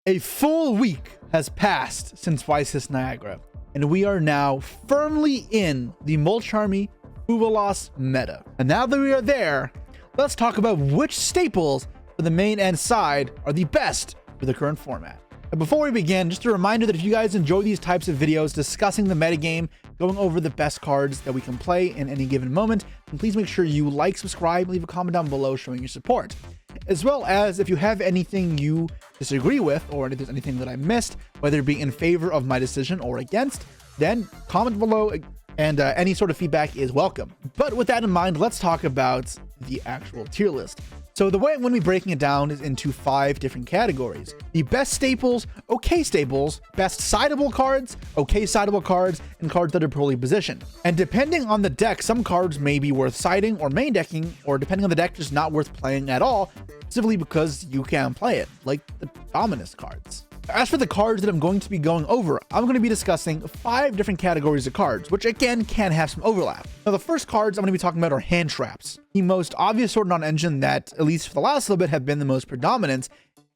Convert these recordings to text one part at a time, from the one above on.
A full week has passed since Vices Niagara, and we are now firmly in the Molcharmy Fuvalos meta. And now that we are there, let's talk about which staples for the main and side are the best for the current format. And before we begin, just a reminder that if you guys enjoy these types of videos discussing the metagame, going over the best cards that we can play in any given moment, then please make sure you like, subscribe, leave a comment down below showing your support. As well as if you have anything you disagree with, or if there's anything that I missed, whether it be in favor of my decision or against, then comment below, and any sort of feedback is welcome. But with that in mind, let's talk about the actual tier list. So the way I'm going to be breaking it down is into 5 different categories: the best staples, okay staples, best sideable cards, okay sideable cards, and cards that are poorly positioned. And depending on the deck, some cards may be worth siding or main decking, or depending on the deck, just not worth playing at all, simply because you can't play it, like the Dominus cards. As for the cards that I'm going to be going over, I'm going to be discussing 5 different categories of cards, which again can have some overlap. Now, the first cards I'm going to be talking about are hand traps, the most obvious sort of non-engine that, at least for the last little bit, have been the most predominant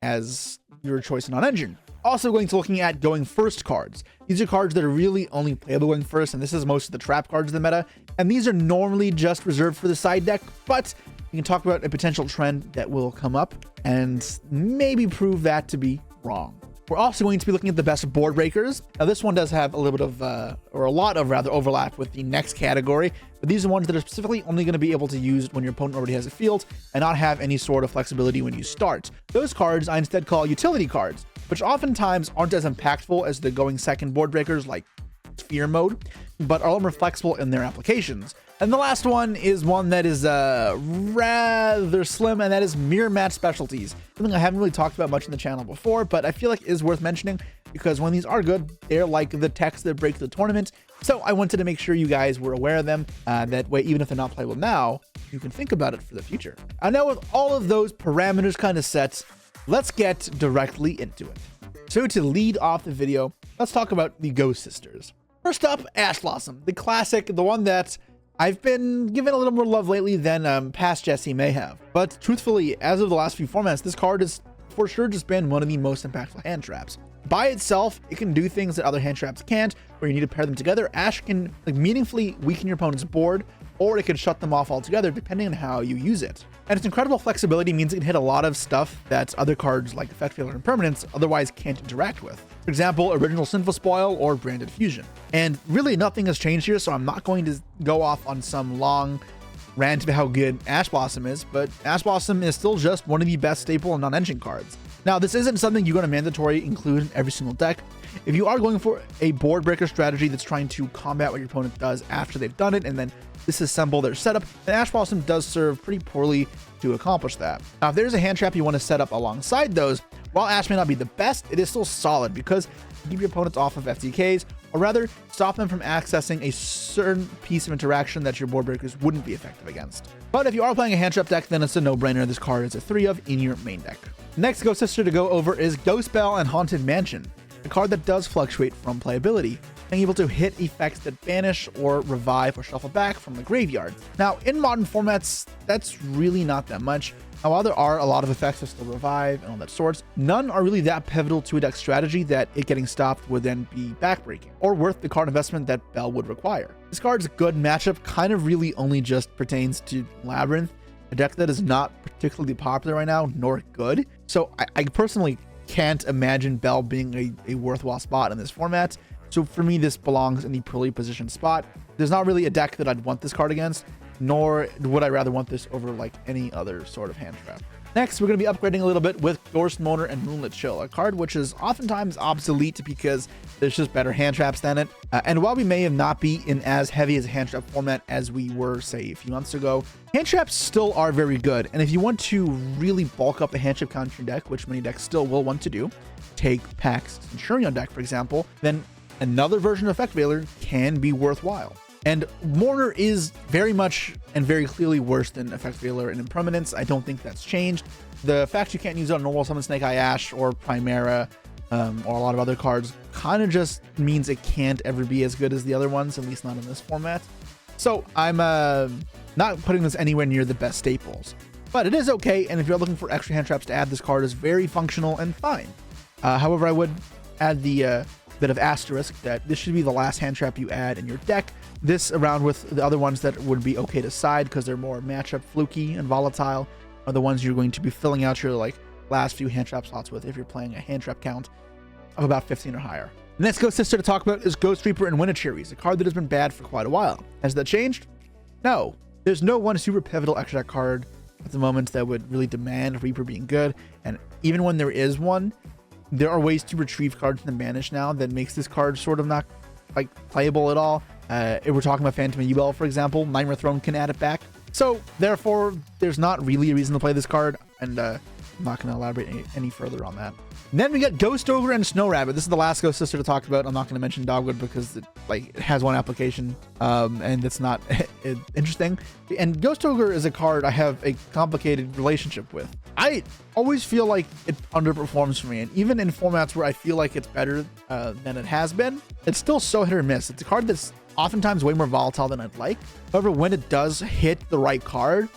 as your choice of non-engine. Also going to looking at going first cards. These are cards that are really only playable going first, and this is most of the trap cards of the meta, and these are normally just reserved for the side deck, but we can talk about a potential trend that will come up and maybe prove that to be wrong. We're also going to be looking at the best board breakers. Now, this one does have a little bit of, or a lot of rather, overlap with the next category, but these are ones that are specifically only going to be able to use when your opponent already has a field and not have any sort of flexibility when you start. Those cards I instead call utility cards, which oftentimes aren't as impactful as the going second board breakers like Sphere Mode, but are a little more flexible in their applications. And the last one is one that is rather slim, and that is mirror match specialties. Something I haven't really talked about much in the channel before, but I feel like is worth mentioning because when these are good, they're like the techs that break the tournament. So I wanted to make sure you guys were aware of them. That way, even if they're not playable now, you can think about it for the future. And now with all of those parameters kind of set, let's get directly into it. So to lead off the video, let's talk about the Ghost Sisters. First up, Ash Blossom, the classic, the one that I've been given a little more love lately than past Jesse may have. But truthfully, as of the last few formats, this card has for sure just been one of the most impactful hand traps. By itself, it can do things that other hand traps can't, where you need to pair them together. Ash can meaningfully weaken your opponent's board, or it can shut them off altogether depending on how you use it. And its incredible flexibility means it can hit a lot of stuff that other cards like Effect Failure and Permanence otherwise can't interact with. For example, Original Sinful Spoil or Branded Fusion. And really nothing has changed here, so I'm not going to go off on some long rant about how good Ash Blossom is, but Ash Blossom is still just one of the best staple and non-engine cards. Now, this isn't something you're going to mandatory include in every single deck. If you are going for a board breaker strategy that's trying to combat what your opponent does after they've done it and then disassemble their setup, then Ash Blossom does serve pretty poorly to accomplish that. Now, if there's a hand trap you want to set up alongside those, while Ash may not be the best, it is still solid because you keep your opponents off of FTKs, or rather, stop them from accessing a certain piece of interaction that your board breakers wouldn't be effective against. But if you are playing a hand trap deck, then it's a no-brainer. This card is a 3 of in your main deck. Next Ghost Sister to go over is Ghost Bell and Haunted Mansion, a card that does fluctuate from playability, being able to hit effects that banish or revive or shuffle back from the graveyard. Now, in modern formats, that's really not that much. Now, while there are a lot of effects that still revive and all that sorts, none are really that pivotal to a deck strategy that it getting stopped would then be backbreaking, or worth the card investment that Bell would require. This card's good matchup kind of really only just pertains to Labyrinth, a deck that is not particularly popular right now, nor good. So I personally can't imagine Bell being a worthwhile spot in this format. So for me, this belongs in the poorly positioned spot. There's not really a deck that I'd want this card against, nor would I rather want this over like any other sort of hand trap. Next, we're going to be upgrading a little bit with Ghost Motor and Moonlit Chill, a card which is oftentimes obsolete because there's just better hand traps than it. And while we may have not be in as heavy as a hand trap format as we were, say, a few months ago, hand traps still are very good. And if you want to really bulk up a hand trap counter deck, which many decks still will want to do, take Pax Centurion deck, for example, then another version of Effect Veiler can be worthwhile. And Mourner is very much and very clearly worse than Effect Veiler and Impermanence. I don't think that's changed. The fact you can't use it on normal summon Snake Eye Ash or Primera or a lot of other cards kind of just means it can't ever be as good as the other ones, at least not in this format. So I'm not putting this anywhere near the best staples, but it is okay. And if you're looking for extra hand traps to add, this card is very functional and fine. However, I would add the bit of asterisk that this should be the last hand trap you add in your deck. This, around with the other ones that would be okay to side because they're more matchup fluky and volatile, are the ones you're going to be filling out your like last few hand trap slots with if you're playing a hand trap count of about 15 or higher. The next Ghost Sister to talk about is Ghost Reaper and Winnacherries, a card that has been bad for quite a while. Has that changed? No. There's no one super pivotal extra deck card at the moment that would really demand Reaper being good, and even when there is one, there are ways to retrieve cards in the banish now that makes this card sort of not like playable at all. If we're talking about Phantom yugioh, for example, Nightmare Throne can add it back. So therefore, there's not really a reason to play this card, and I'm not going to elaborate any further on that. And then we got Ghost Ogre and Snow Rabbit. This is the last Ghost Sister to talk about. I'm not going to mention Dogwood because it has one application, and it's not interesting. And Ghost Ogre is a card I have a complicated relationship with. I always feel like it underperforms for me, and even in formats where I feel like it's better than it has been, it's still so hit or miss. It's a card that's oftentimes way more volatile than I'd like. However, when it does hit the right card,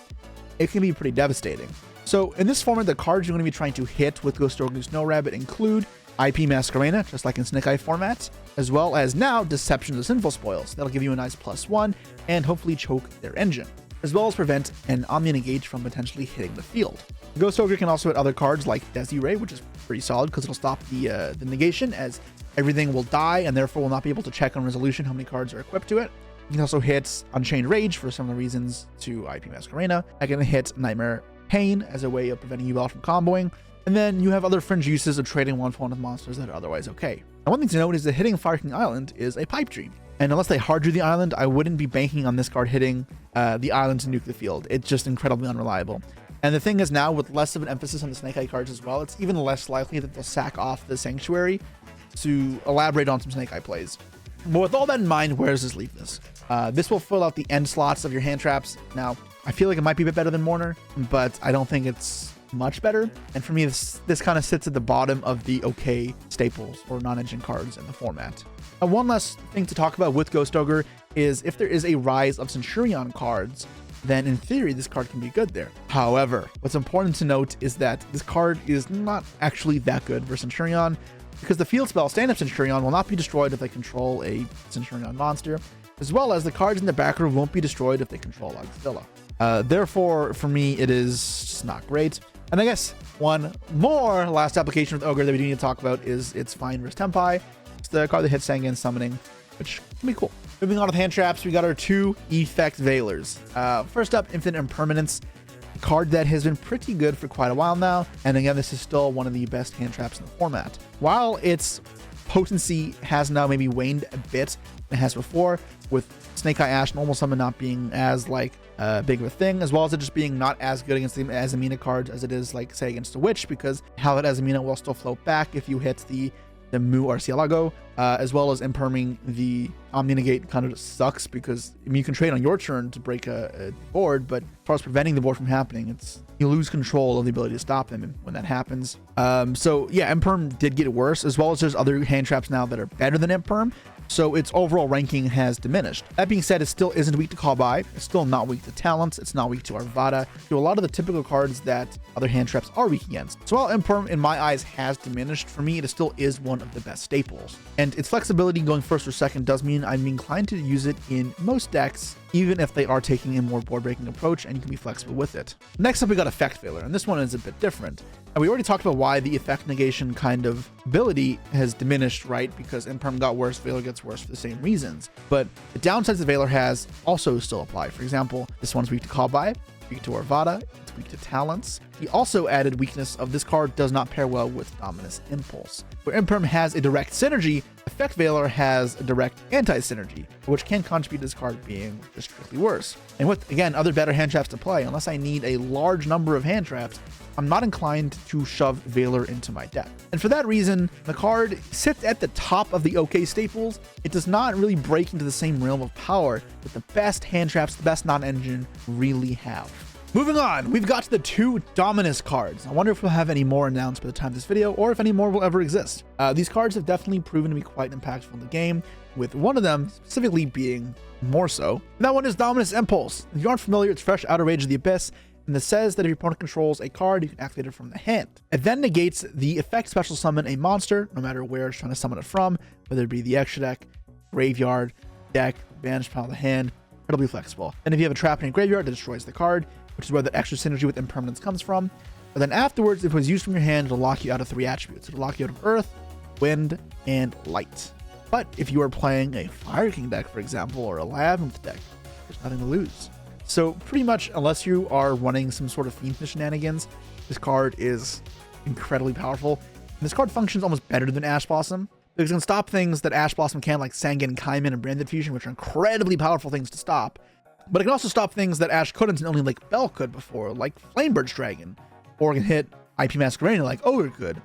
it can be pretty devastating. So in this format, the cards you're going to be trying to hit with Ghost Ogre and Snow Rabbit include IP Masquerena, just like in Snake Eye formats, as well as now Deception of the Sinful Spoils. That'll give you a nice +1 and hopefully choke their engine, as well as prevent an Omni Negate from potentially hitting the field. Ghost Ogre can also hit other cards like Desiray, which is pretty solid because it'll stop the negation, as everything will die and therefore will not be able to check on resolution how many cards are equipped to it. You can also hit Unchained Rage for similar reasons to IP Masquerena. I can hit Nightmare Pain as a way of preventing you all from comboing, and then you have other fringe uses of trading 1-for-1 with monsters that are otherwise okay. Now, one thing to note is that hitting Fire King Island is a pipe dream, and unless they hard drew the island, I wouldn't be banking on this card hitting the island to nuke the field. It's just incredibly unreliable. And the thing is, now with less of an emphasis on the Snake Eye cards as well, it's even less likely that they'll sack off the Sanctuary to elaborate on some Snake Eye plays. But with all that in mind, where does this leave this? This will fill out the end slots of your hand traps. Now, I feel like it might be a bit better than Mourner, but I don't think it's much better. And for me, this kind of sits at the bottom of the okay staples or non-engine cards in the format. Now, one last thing to talk about with Ghost Ogre is if there is a rise of Centurion cards, then in theory, this card can be good there. However, what's important to note is that this card is not actually that good for Centurion, because the field spell Stand-Up Centurion will not be destroyed if they control a Centurion monster, as well as the cards in the back row won't be destroyed if they control Auxilla. Therefore, for me, it is just not great. And I guess one more last application with Ogre that we do need to talk about is its Fine vs. Tempai. It's the card that hits Sangan Summoning, which can be cool. Moving on with hand traps, we got our two Effect Veilers. First up, Infinite Impermanence, a card that has been pretty good for quite a while now. And again, this is still one of the best hand traps in the format. While its potency has now maybe waned a bit than it has before, with Snake Eye Ash Normal Summon not being as big of a thing, as well as it just being not as good against the Azamina cards as it is, like, say, against the Witch, because how that Azamina will still float back if you hit the Mu Arcielago, as well as imperming the Omni Negate kind of sucks, because you can trade on your turn to break a board, but as far as preventing the board from happening, you lose control of the ability to stop them when that happens. So yeah, Imperm did get worse, as well as there's other hand traps now that are better than Imperm, so its overall ranking has diminished. That being said, it still isn't weak to Call By, it's still not weak to Talents, it's not weak to Arvada, to a lot of the typical cards that other hand traps are weak against. So while Imperm, in my eyes, has diminished, for me, it still is one of the best staples. And its flexibility going first or second does mean I'm inclined to use it in most decks, even if they are taking a more board-breaking approach, and you can be flexible with it. Next up, we got Effect Veiler, and this one is a bit different. And we already talked about why the effect negation kind of ability has diminished, right? Because Imperm got worse, Veiler gets worse for the same reasons. But the downsides the Veiler has also still apply. For example, this one's weak to Call By, weak to Arvada, it's weak to Talents. The also added weakness of this card does not pair well with Dominus Impulse. Where Imperm has a direct synergy, Effect Veiler has a direct anti-synergy, which can contribute to this card being just strictly worse. And with, again, other better hand traps to play, unless I need a large number of hand traps, I'm not inclined to shove Veiler into my deck. And for that reason, the card sits at the top of the OK staples. It does not really break into the same realm of power that the best hand traps, the best non-engine really have. Moving on, we've got to the two Dominus cards. I wonder if we'll have any more announced by the time of this video, or if any more will ever exist. These cards have definitely proven to be quite impactful in the game, with one of them specifically being more so. And that one is Dominus Impulse. If you aren't familiar, it's fresh out of Rage of the Abyss, and this says that if your opponent controls a card, you can activate it from the hand. It then negates the effect special summon a monster, no matter where it's trying to summon it from, whether it be the extra deck, graveyard, deck, banished pile of the hand. It'll be flexible. And if you have a trap in your graveyard, it destroys the card, which is where the extra synergy with impermanence comes from. But then afterwards, if it was used from your hand, it'll lock you out of 3 attributes. It'll lock you out of earth, wind, and light. But if you are playing a Fire King deck, for example, or a Labyrinth deck, there's nothing to lose. So pretty much, unless you are running some sort of fiend shenanigans, this card is incredibly powerful. And this card functions almost better than Ash Blossom, because it can stop things that Ash Blossom can, like Sangan, Kaiman, and Branded Fusion, which are incredibly powerful things to stop. But it can also stop things that Ash couldn't and only like Bell could before, like Flamebird's Dragon, or it can hit IP Masquerade like Ogre could.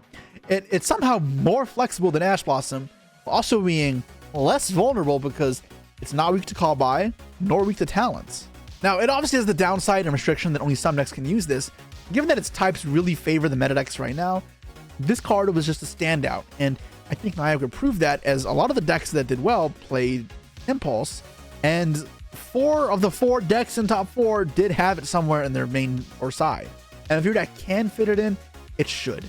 It's somehow more flexible than Ash Blossom, also being less vulnerable because it's not weak to call by, nor weak to talents. Now, it obviously has the downside and restriction that only some decks can use this. Given that its types really favor the meta decks right now, this card was just a standout, and I think Niagara proved that, as a lot of the decks that did well played Impulse, and 4 of the 4 decks in top 4 did have it somewhere in their main or side. And if your deck can fit it in, it should.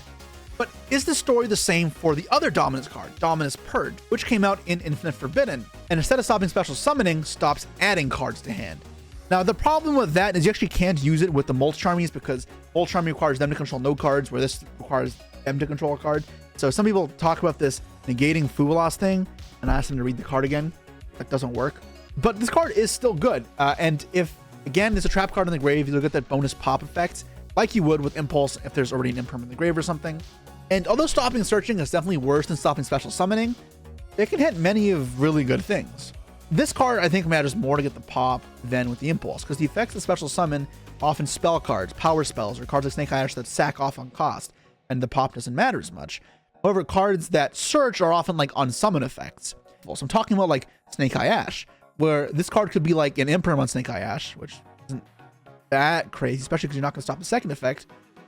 But is the story the same for the other Dominance card, Dominus Purge, which came out in Infinite Forbidden, and instead of stopping special summoning, stops adding cards to hand? Now, the problem with that is you actually can't use it with the Mulch Armies, because Mulch Army requires them to control no cards, where this requires them to control a card. So some people talk about this negating Fuvalos thing, and I ask them to read the card again. That doesn't work. But this card is still good. And if, again, there's a trap card in the grave, you'll get that bonus pop effect, like you would with Impulse if there's already an imperm in the grave or something. And although stopping searching is definitely worse than stopping special summoning, it can hit many of really good things. This card, I think, matters more to get the pop than with the Impulse, because the effects of special summon often spell cards, power spells, or cards like Snake Eye Ash that sack off on cost, and the pop doesn't matter as much. However, cards that search are often like on summon effects. So I'm talking about like Snake Eye Ash, where this card could be like an imperm on Snake Eye Ash, which isn't that crazy, especially because you're not going to stop the second effect,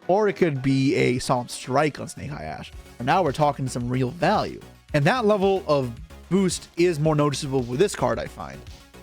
or it could be a Solemn Strike on Snake Eye Ash. And now we're talking some real value. And that level of boost is more noticeable with this card, I find.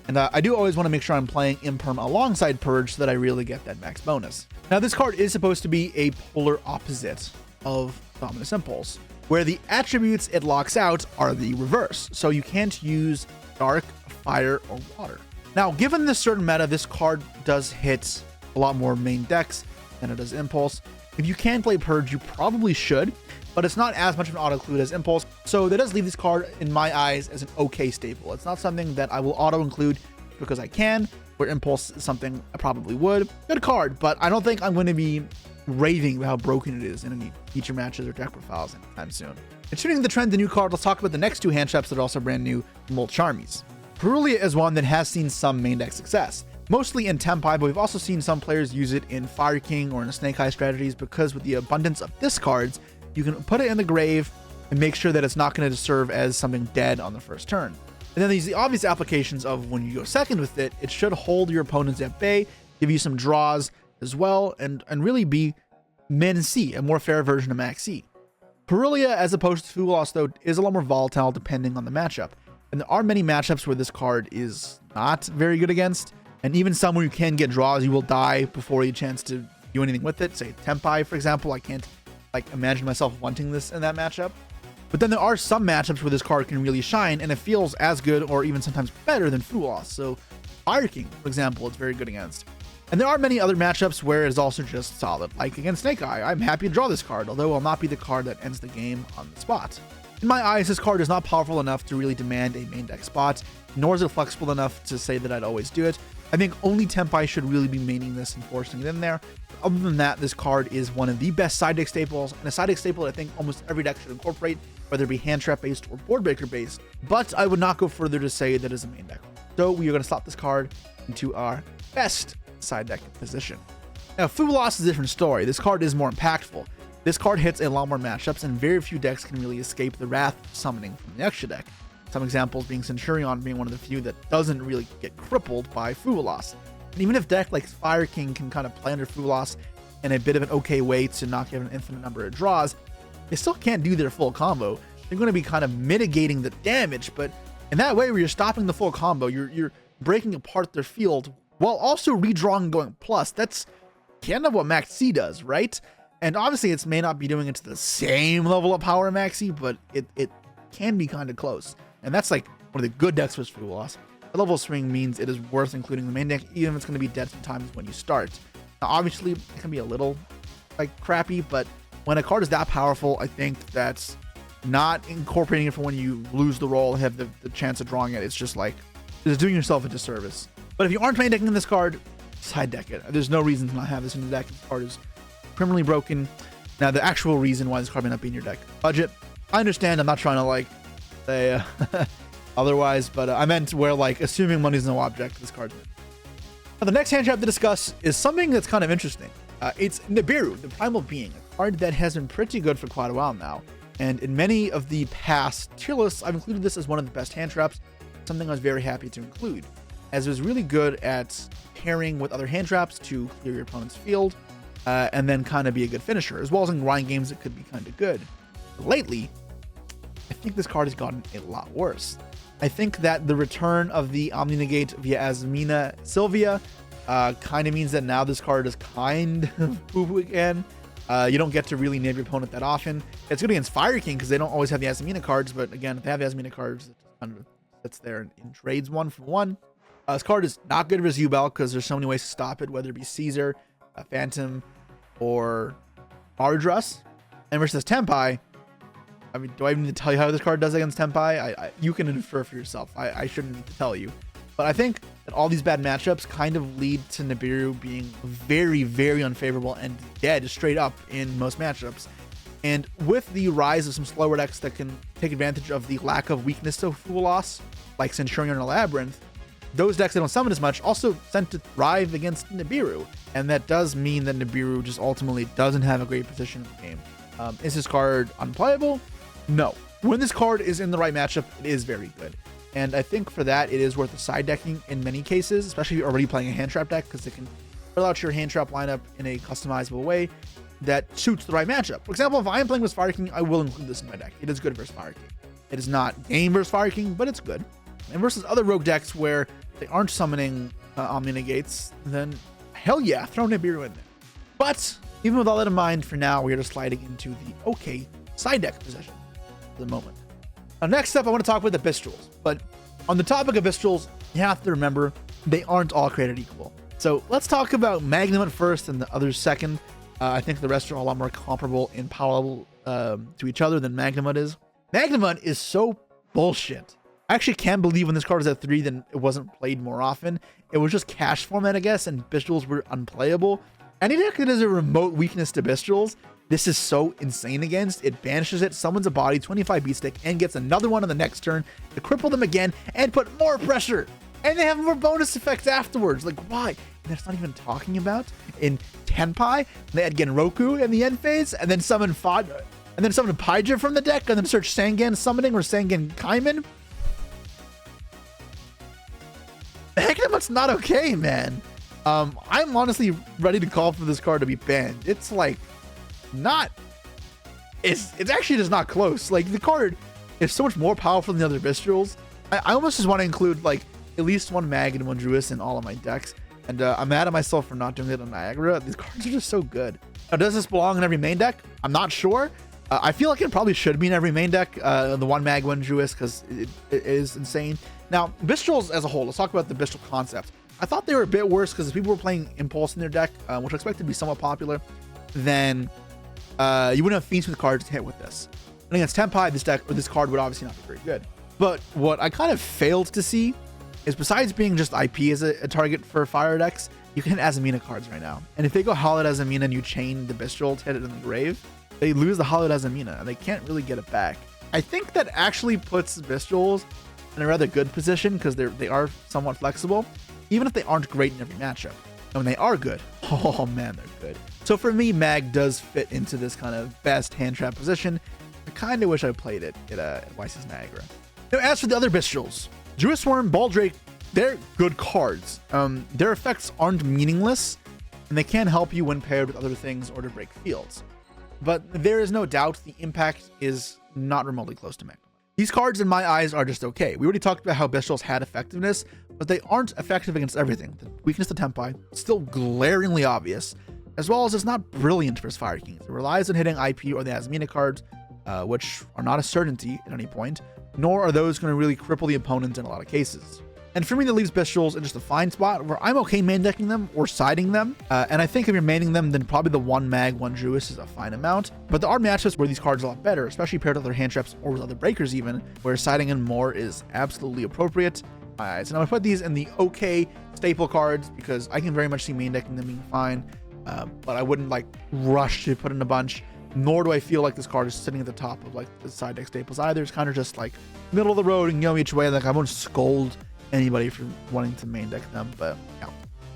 And I do always want to make sure I'm playing Imperm alongside Purge so that I really get that max bonus. Now, this card is supposed to be a polar opposite of Dominus Impulse, where the attributes it locks out are the reverse. So you can't use Dark, Fire, or Water. Now, given this certain meta, this card does hit a lot more main decks than it does Impulse. If you can play Purge, you probably should, but it's not as much of an auto-include as Impulse, so that does leave this card, in my eyes, as an okay staple. It's not something that I will auto-include because I can, where Impulse is something I probably would. Good card, but I don't think I'm going to be raving about how broken it is in any feature matches or deck profiles anytime soon. Continuing the trend, the new card, let's talk about the next 2 hand traps that are also brand new, Mulch Armies. Perulia is one that has seen some main deck success, mostly in Tempai, but we've also seen some players use it in Fire King or in Snake Eye strategies, because with the abundance of discards, you can put it in the grave and make sure that it's not going to serve as something dead on the first turn. And then there's the obvious applications of when you go second with it, it should hold your opponents at bay, give you some draws as well, and really be Min C, a more fair version of Max C. Perulia, as opposed to Fuvalos, though, is a lot more volatile depending on the matchup. And there are many matchups where this card is not very good against, and even some where you can get draws, you will die before you get a chance to do anything with it. Say Tempai, for example, I can't imagine myself wanting this in that matchup. But then there are some matchups where this card can really shine, and it feels as good or even sometimes better than Fuvalos. So Fire King, for example, it's very good against. And there are many other matchups where it's also just solid, like against Snake Eye. I'm happy to draw this card, although it will not be the card that ends the game on the spot. In my eyes, this card is not powerful enough to really demand a main deck spot, nor is it flexible enough to say that I'd always do it. I think only Tempai should really be maining this and forcing it in there. Other than that, this card is one of the best side deck staples, and a side deck staple that I think almost every deck should incorporate, whether it be hand trap based or board breaker based, but I would not go further to say that is a main deck. So we are going to slot this card into our best side deck position. Now, Fuvalos is a different story. This card is more impactful. This card hits a lot more matchups, and very few decks can really escape the wrath of summoning from the extra deck. Some examples being Centurion being one of the few that doesn't really get crippled by Fuvalos. And even if deck like Fire King can kind of play under Fuvalos in a bit of an okay way to knock out an infinite number of draws, they still can't do their full combo. They're going to be kind of mitigating the damage, but in that way where you're stopping the full combo, you're breaking apart their field while also redrawing and going plus. That's kind of what Max C does, right? And obviously it may not be doing it to the same level of power Max C, but it can be kind of close. And that's like one of the good decks for Fuel Loss. The level swing means it is worth including the main deck, even if it's going to be dead sometimes when you start. Now, obviously, it can be a little like crappy, but when a card is that powerful, I think that's not incorporating it for when you lose the roll, have the chance of drawing it. It's just like, it's doing yourself a disservice. But if you aren't main decking this card, side deck it. There's no reason to not have this in the deck. This card is criminally broken. Now, the actual reason why this card may not be in your deck: budget. I understand. I'm not trying to like say otherwise, but I meant where like assuming money's no object, this card's in. Now, the next hand trap to discuss is something that's kind of interesting. It's Nibiru, the Primal Being, a card that has been pretty good for quite a while now. And in many of the past tier lists, I've included this as one of the best hand traps, something I was very happy to include, as it was really good at pairing with other hand traps to clear your opponent's field, and then kind of be a good finisher, as well as in grind games it could be kind of good. But lately, I think this card has gotten a lot worse. I think that the return of the Omni Negate via Azmina Sylvia kind of means that now this card is kind of poo-poo again. You don't get to really nib your opponent that often. It's good against Fire King because they don't always have the Azmina cards, but again, if they have the Azmina cards, it kind of sits there in trades 1-for-1. This card is not good versus Yubel because there's so many ways to stop it, whether it be Caesar, Phantom, or Ardrus. And versus Tempai, I mean, do I even need to tell you how this card does against Tempai? You can infer for yourself. I shouldn't need to tell you. But I think that all these bad matchups kind of lead to Nibiru being very, very unfavorable and dead straight up in most matchups. And with the rise of some slower decks that can take advantage of the lack of weakness to Fuel Loss, like Centurion or Labyrinth, those decks that don't summon as much also tend to thrive against Nibiru. And that does mean that Nibiru just ultimately doesn't have a great position in the game. Is this card unplayable? No. When this card is in the right matchup, it is very good. And I think for that, it is worth a side decking in many cases, especially if you're already playing a hand trap deck, because it can fill out your hand trap lineup in a customizable way that suits the right matchup. For example, if I am playing with Fire King, I will include this in my deck. It is good versus Fire King. It is not game versus Fire King, but it's good. And versus other rogue decks where they aren't summoning Omni Negates, then hell yeah, throw Nibiru in there. But even with all that in mind, for now, we are just sliding into the okay side deck position for the moment. Now, next up, I want to talk about the Bistrels. But on the topic of Bistrels, you have to remember they aren't all created equal. So let's talk about Magnum at first and the others second. I think the rest are a lot more comparable in power level to each other than Magnamut is. Magnamut is so bullshit. I actually can't believe when this card was at 3 then it wasn't played more often. It was just cash format, I guess, and Bistrels were unplayable. Any deck that has a remote weakness to Bistrels, this is so insane against. It banishes it, summons a body, 25 beat stick, and gets another one on the next turn to cripple them again and put more pressure. And they have more bonus effects afterwards. Like, why? And that's not even talking about in Tenpai. They had Genroku in the end phase, and then summon Paija from the deck, and then search Sangan summoning or Sangan Kaiman. Magnamut's not okay, man. I'm honestly ready to call for this card to be banned. It's like not. It's actually just not close. Like the card is so much more powerful than the other Bistrels. I almost just want to include like at least one Mag and one Druis in all of my decks. And I'm mad at myself for not doing it on Niagara. These cards are just so good. Now, does this belong in every main deck? I'm not sure. I feel like it probably should be in every main deck. The one Mag, one Druis, because it is insane. Now, Bistrels as a whole, let's talk about the Bistral concept. I thought they were a bit worse because people were playing Impulse in their deck, which I expect to be somewhat popular. Then you wouldn't have Fiends with cards to hit with this. And against Tenpai, this card would obviously not be very good. But what I kind of failed to see is besides being just IP as a target for fire decks, you can hit Azamina cards right now. And if they go Hollowed Azamina and you chain the Bistral to hit it in the grave, they lose the Hollowed Azamina and they can't really get it back. I think that actually puts Bistrals in a rather good position because they are somewhat flexible, even if they aren't great in every matchup. And when they are good, oh man, they're good. So for me, Mag does fit into this kind of best hand trap position. I kind of wish I played it at Weiss's Niagara. Now, as for the other Bistrals, Druid Swarm, Baldrake, they're good cards. Their effects aren't meaningless, and they can help you when paired with other things or to break fields. But there is no doubt the impact is not remotely close to Magnum. These cards, in my eyes, are just okay. We already talked about how Bistrals had effectiveness, but they aren't effective against everything. The weakness to Tenpai, still glaringly obvious. as well as it's not brilliant versus Fire Kings. It relies on hitting IP or the Azamina cards, which are not a certainty at any point, nor are those going to really cripple the opponent in a lot of cases. And for me, that leaves Bestials in just a fine spot where I'm okay main decking them or siding them. And I think if you're maining them, then probably the 1 mag, 1 Druid is a fine amount. But there are matchups where these cards are a lot better, especially paired with other hand traps or with other breakers even, where siding in more is absolutely appropriate. So now I'm going to put these in the okay staple cards because I can very much see main decking them being fine. But I wouldn't like rush to put in a bunch, nor do I feel like this card is sitting at the top of like the side deck staples either. It's kind of just like middle of the road and go each way. Like I won't scold anybody for wanting to main deck them, but yeah.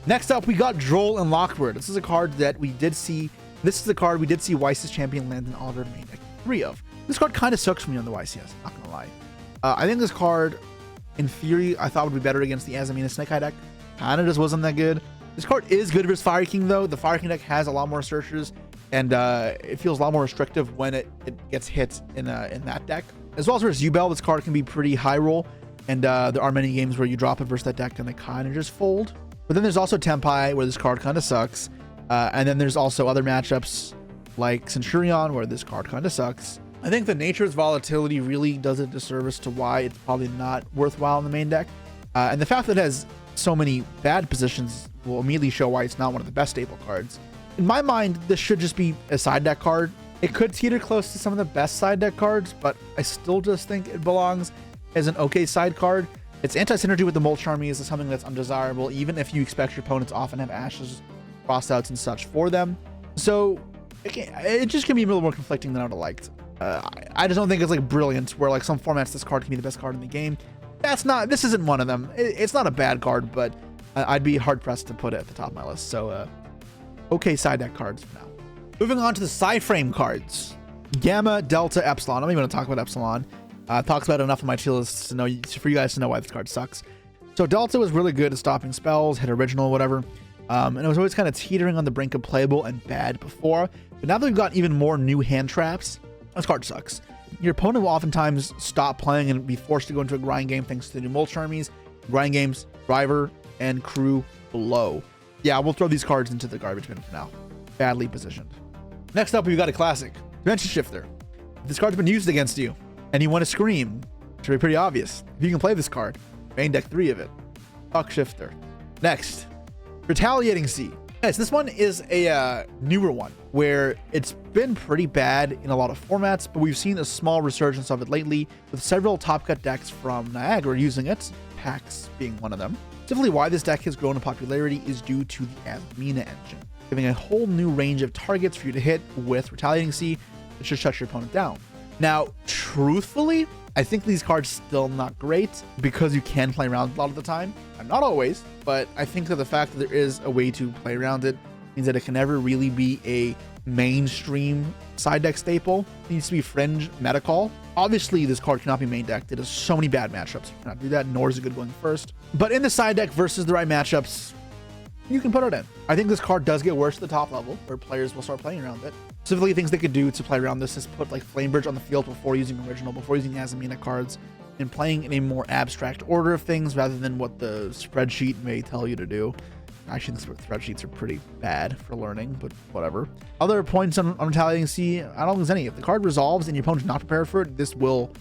Next up, we got Droll and Lockbird. This is a card that we did see. This is the card we did see Weiss's champion Landon Oliver main deck 3 of. This card kind of sucks for me on the YCS, I'm not gonna lie. I think this card, in theory, I thought would be better against the Azamina Snake Eye deck. Kind of just wasn't that good. This card is good versus Fire King though. The Fire King deck has a lot more searchers, and it feels a lot more restrictive when it gets hit in that deck. As well as versus Yubel, this card can be pretty high roll. And there are many games where you drop it versus that deck and they kind of just fold. But then there's also Tempai, where this card kind of sucks. And then there's also other matchups like Centurion, where this card kind of sucks. I think the nature's volatility really does a disservice to why it's probably not worthwhile in the main deck. And the fact that it has so many bad positions will immediately show why it's not one of the best staple cards. In my mind, this should just be a side deck card. It could teeter close to some of the best side deck cards, but I still just think it belongs as an okay side card. Its anti-synergy with the Mulch Army is something that's undesirable, even if you expect your opponents often have ashes, crossouts, and such for them. So it just can be a little more conflicting than I would have liked. I just don't think it's like brilliant, where like some formats this card can be the best card in the game. This isn't one of them. It's not a bad card, but I'd be hard pressed to put it at the top of my list. So okay side deck cards for now. Moving on to the side frame cards. Gamma, Delta, Epsilon. I'm not even going to talk about Epsilon. Talks about enough of my tier lists to know, for you guys to know why this card sucks. So Delta was really good at stopping spells, hit original, whatever. And it was always kind of teetering on the brink of playable and bad before. But now that we've got even more new hand traps, this card sucks. Your opponent will oftentimes stop playing and be forced to go into a grind game thanks to the new Mulch Armies, grind games, driver, and crew below. Yeah, we'll throw these cards into the garbage bin for now. Badly positioned. Next up, we've got a classic, Dimension Shifter. If this card's been used against you, and you want to scream, it should be pretty obvious. If you can play this card, main deck 3 of it. Fuck Shifter. Next, Retaliating Sea. Yes, this one is a newer one where it's been pretty bad in a lot of formats, but we've seen a small resurgence of it lately with several top cut decks from Niagara using it, PAX being one of them. Specifically, why this deck has grown in popularity is due to the Azamina engine, giving a whole new range of targets for you to hit with Retaliating Sea that should shut your opponent down. Now, truthfully, I think these cards still not great because you can play around a lot of the time. Not always, but I think that the fact that there is a way to play around it means that it can never really be a mainstream side deck staple. It needs to be fringe meta call. Obviously, this card cannot be main decked. It has so many bad matchups. You cannot do that, nor is it good going first. But in the side deck versus the right matchups, you can put it in. I think this card does get worse at the top level, where players will start playing around it. Specifically, things they could do to play around this is put like Flamebridge on the field before using original, before using Azamina cards, and playing in a more abstract order of things rather than what the spreadsheet may tell you to do. Actually, the spreadsheets are pretty bad for learning, but whatever. Other points on Retaliating Sea, I don't think there's any. If the card resolves and your opponent's not prepared for it, this will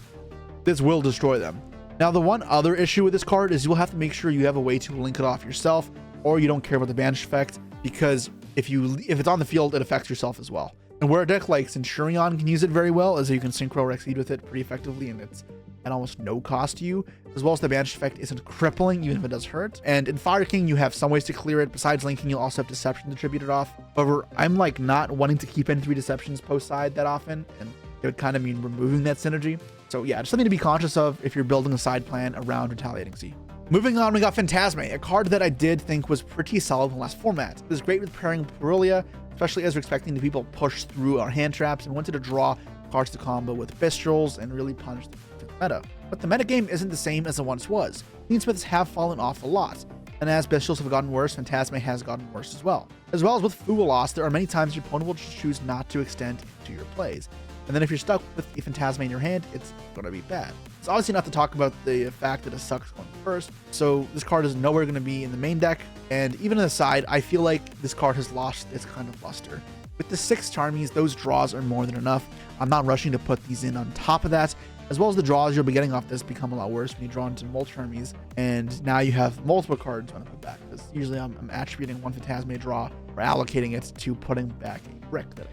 destroy them. Now, the one other issue with this card is you'll have to make sure you have a way to link it off yourself, or you don't care about the banish effect, because if it's on the field, it affects yourself as well. And where a deck like Centurion can use it very well is that you can synchro or exceed with it pretty effectively, and it's at almost no cost to you, as well as the banish effect isn't crippling even if it does hurt. And in Fire King, you have some ways to clear it. Besides linking, you'll also have Deception to tribute it off. However, I'm like not wanting to keep in 3 Deceptions post side that often, and it would kind of mean removing that synergy. So yeah, just something to be conscious of if you're building a side plan around Retaliating Sea. Moving on, we got Phantasme, a card that I did think was pretty solid in the last format. It was great with pairing Aurelia, especially as we're expecting the people push through our hand traps and wanted to draw cards to combo with Bistrals and really punish the meta. But the metagame isn't the same as it once was. Greensmiths have fallen off a lot, and as Bistrals have gotten worse, Phantasme has gotten worse as well. As well as with Fuwalos, there are many times your opponent will just choose not to extend into your plays. And then if you're stuck with a Phantasma in your hand, it's going to be bad. It's obviously not to talk about the fact that it sucks going first. So this card is nowhere going to be in the main deck. And even on the side, I feel like this card has lost its kind of luster. With the 6 Charmies, those draws are more than enough. I'm not rushing to put these in on top of that, as well as the draws you'll be getting off this become a lot worse when you draw into multiple Charmies. And now you have multiple cards on the back, because usually I'm attributing one Phantasma draw or allocating it to putting back a brick that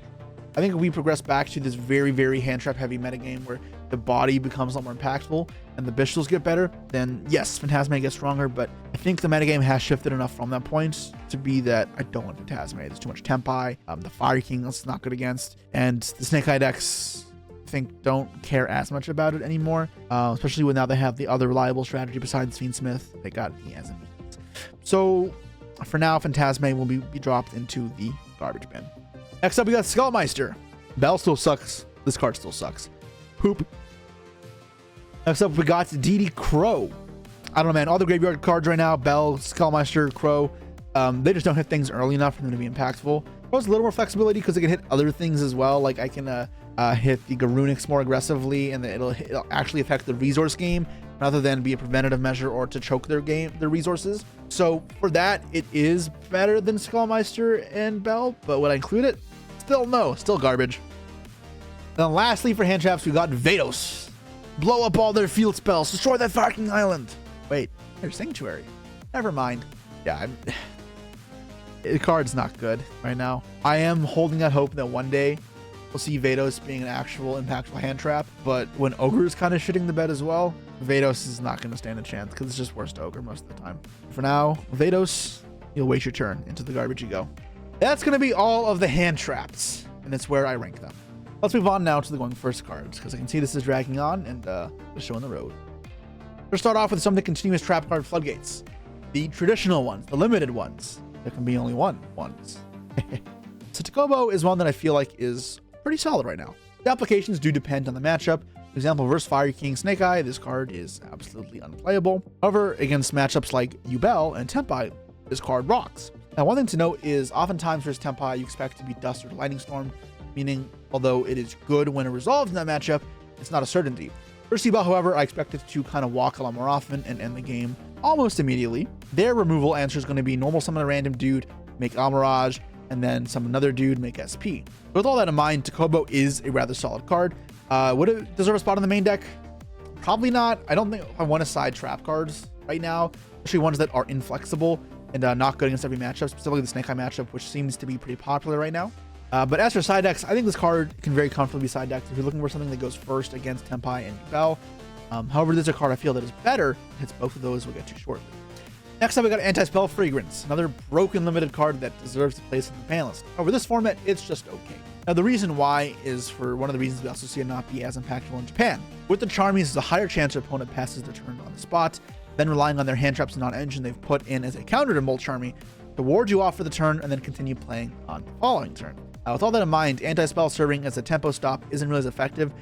I think if we progress back to this very, very hand trap heavy metagame where the body becomes a lot more impactful and the visuals get better, then yes, Phantasma gets stronger, but I think the metagame has shifted enough from that point to be that I don't want Phantasma. There's too much Tempai, the Fire King that's not good against, and the Snake Eye decks I think don't care as much about it anymore, especially when now they have the other reliable strategy besides Fiendsmith. They got the Azim. So for now, Phantasma will be dropped into the garbage bin. Next up, we got Skullmeister. Bell still sucks. This card still sucks. Poop. Next up, we got DD Crow. I don't know, man. All the graveyard cards right now, Bell, Skullmeister, Crow, they just don't hit things early enough for them to be impactful. Crow's a little more flexibility because it can hit other things as well. Like I can hit the Garunix more aggressively, and it'll actually affect the resource game rather than be a preventative measure or to choke their resources. So for that, it is better than Skullmeister and Bell, but would I include it? Still no, still garbage. Then lastly for hand traps, we got Vados. Blow up all their field spells, destroy that fucking island. Wait, there's Sanctuary. Never mind. Yeah, the card's not good right now. I am holding out hope that one day we'll see Vados being an actual impactful hand trap, but when Ogre is kind of shitting the bed as well, Vados is not going to stand a chance because it's just worse to Ogre most of the time. For now, Vados, you'll wait your turn. Into the garbage you go. That's going to be all of the hand traps, and it's where I rank them. Let's move on now to the going first cards, because I can see this is dragging on and just showing the road. We'll start off with some of the continuous trap card floodgates. The traditional ones, the limited ones. There can be only ones. So Takobo is one that I feel like is pretty solid right now. The applications do depend on the matchup. For example, versus Fire King Snake Eye, this card is absolutely unplayable. However, against matchups like Yubel and Tempai, this card rocks. Now, one thing to note is oftentimes versus Tempai, you expect to be Dust or Lightning Storm, meaning although it is good when it resolves in that matchup, it's not a certainty. Versus Yubel, however, I expect it to kind of walk a lot more often and end the game almost immediately. Their removal answer is going to be normal summon a random dude, make Almirage, and then summon another dude, make SP. With all that in mind, Takobo is a rather solid card. Would it deserve a spot in the main deck? Probably not. I don't think I want to side trap cards right now, especially ones that are inflexible and not good against every matchup, specifically the Snake Eye matchup, which seems to be pretty popular right now. But as for side decks, I think this card can very comfortably be side decked if you're looking for something that goes first against Tempai and Yubel. However, there's a card I feel that is better. Hits both of those we'll get to shortly. Next up, we got Anti-Spell Fragrance, another broken limited card that deserves a place in the ban list. Over this format, it's just okay. Now, the reason why is for one of the reasons we also see it not be as impactful in Japan. With the Charmies, there's a higher chance your opponent passes the turn on the spot, then relying on their hand traps and non-engine they've put in as a counter to Molt Charmy to ward you off for the turn and then continue playing on the following turn. With all that in mind, Anti-Spell serving as a tempo stop isn't really as effective.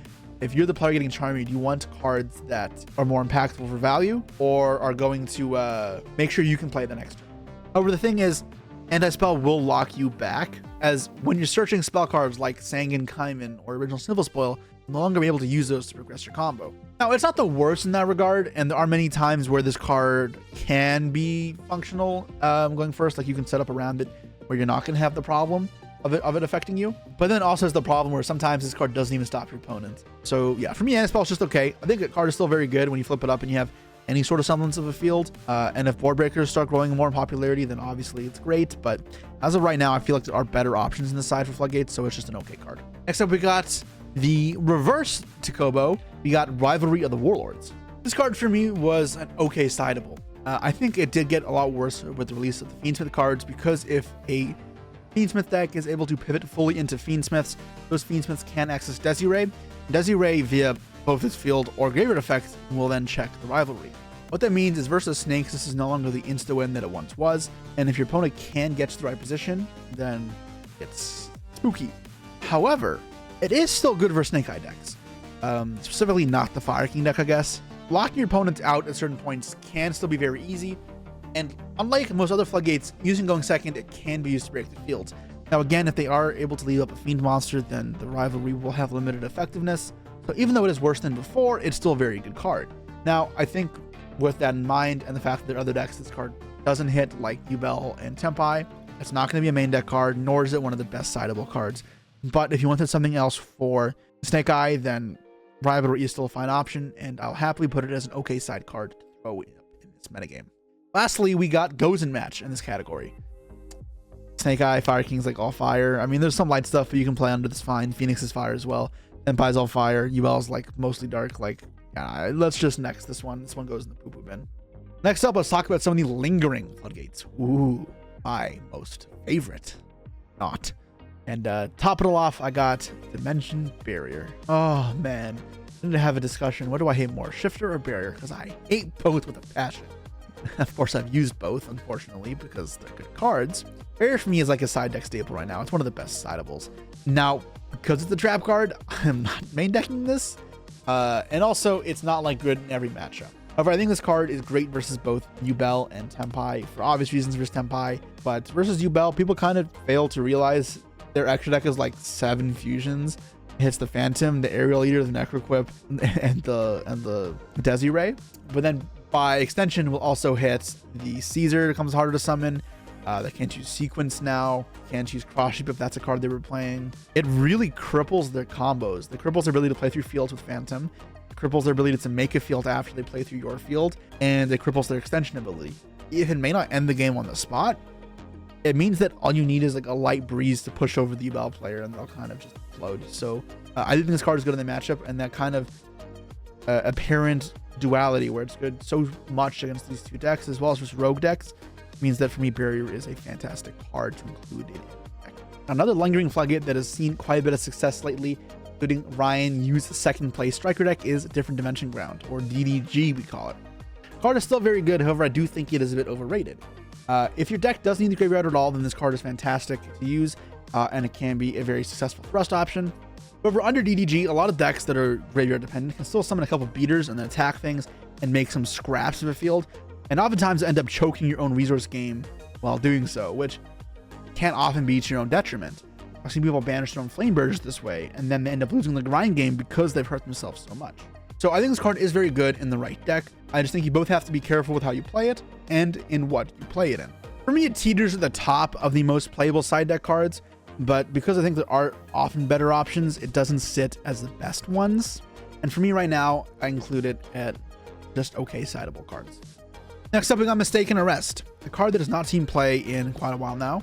If you're the player getting Charmy, do you want cards that are more impactful for value or are going to make sure you can play the next turn? However, the thing is, Anti-Spell will lock you back, as when you're searching spell cards like Sangan Kaiman or Original Snivel Spoil, you'll no longer be able to use those to progress your combo. Now, it's not the worst in that regard, and there are many times where this card can be functional going first, like you can set up around it where you're not going to have the problem of it affecting you. But then also is the problem where sometimes this card doesn't even stop your opponent. So yeah, for me, Anti-Spell is just okay. I think the card is still very good when you flip it up and you have any sort of semblance of a field. And if board breakers start growing more in popularity, then obviously it's great. But as of right now, I feel like there are better options in the side for floodgates, so it's just an okay card. Next up, we got the reverse Takobo. We got Rivalry of the Warlords. This card for me was an okay sideable. I think it did get a lot worse with the release of the Fiendsmith cards, because if a Fiendsmith deck is able to pivot fully into Fiendsmiths, those Fiendsmiths can access Desiree. Desiree, via both its field or graveyard effect, will then check the Rivalry. What that means is versus Snakes, this is no longer the insta-win that it once was, and if your opponent can get to the right position, then it's spooky. However, it is still good for Snake Eye decks, specifically not the Fire King deck, I guess. Blocking your opponents out at certain points can still be very easy, and unlike most other floodgates, using going second, it can be used to break the field. Now again, if they are able to leave up a Fiend monster, then the rivalry will have limited effectiveness. So even though it is worse than before, it's still a very good card. Now, I think with that in mind and the fact that there are other decks this card doesn't hit, like Yubel and Tempai, it's not going to be a main deck card, nor is it one of the best sideable cards. But if you wanted something else for Snake Eye, then Rivalry is still a fine option, and I'll happily put it as an okay side card to throw in this metagame. Lastly, we got Gozen Match in this category. Snake Eye, Fire King's like all fire. I mean, there's some light stuff, but you can play under this fine. Phoenix is fire as well. Tempai's all fire. Yubel's like mostly dark. Like, yeah, let's just next this one. This one goes in the poo-poo bin. Next up, let's talk about some of the lingering floodgates. Ooh, my most favorite. Not. And top it all off, I got Dimension Barrier. Oh man, I need to have a discussion. What do I hate more, Shifter or Barrier? Because I hate both with a passion. Of course, I've used both, unfortunately, because they're good cards. Barrier for me is like a side deck staple right now. It's one of the best sideables. Now, because it's a trap card, I'm not main decking this. And also, it's not like good in every matchup. However, I think this card is great versus both Yubel and Tempai for obvious reasons versus Tempai. But versus Yubel, people kind of fail to realize their extra deck is like 7 fusions. It hits the Phantom, the Aerial Eater, the Necroquip, and the Desiray. But then by extension, will also hit the Caesar. It becomes harder to summon. They can't use Sequence now. Can't use Cross Sheep if that's a card they were playing. It really cripples their combos. It cripples their ability to play through fields with Phantom. It cripples their ability to make a field after they play through your field. And it cripples their extension ability. If it may not end the game on the spot, it means that all you need is like a light breeze to push over the Yubel player and they'll kind of just explode. So I think this card is good in the matchup, and that kind of apparent duality where it's good so much against these two decks as well as just rogue decks means that for me, Barrier is a fantastic card to include in a deck. Another lingering floodgate that has seen quite a bit of success lately, including Ryan use second place striker deck, is Different Dimension Ground, or DDG we call it. Card is still very good, however I do think it is a bit overrated. If your deck doesn't need the graveyard at all, then this card is fantastic to use, and it can be a very successful thrust option. However, under DDG, a lot of decks that are graveyard dependent can still summon a couple beaters and then attack things and make some scraps of a field, and oftentimes end up choking your own resource game while doing so, which can often be to your own detriment. I've seen people banish their own Flamebirds this way, and then they end up losing the grind game because they've hurt themselves so much. So I think this card is very good in the right deck. I just think you both have to be careful with how you play it and in what you play it in. For me, it teeters at the top of the most playable side deck cards, but because I think there are often better options, it doesn't sit as the best ones. And for me right now, I include it at just okay sideable cards. Next up, we got Mistaken Arrest, a card that has not seen play in quite a while now,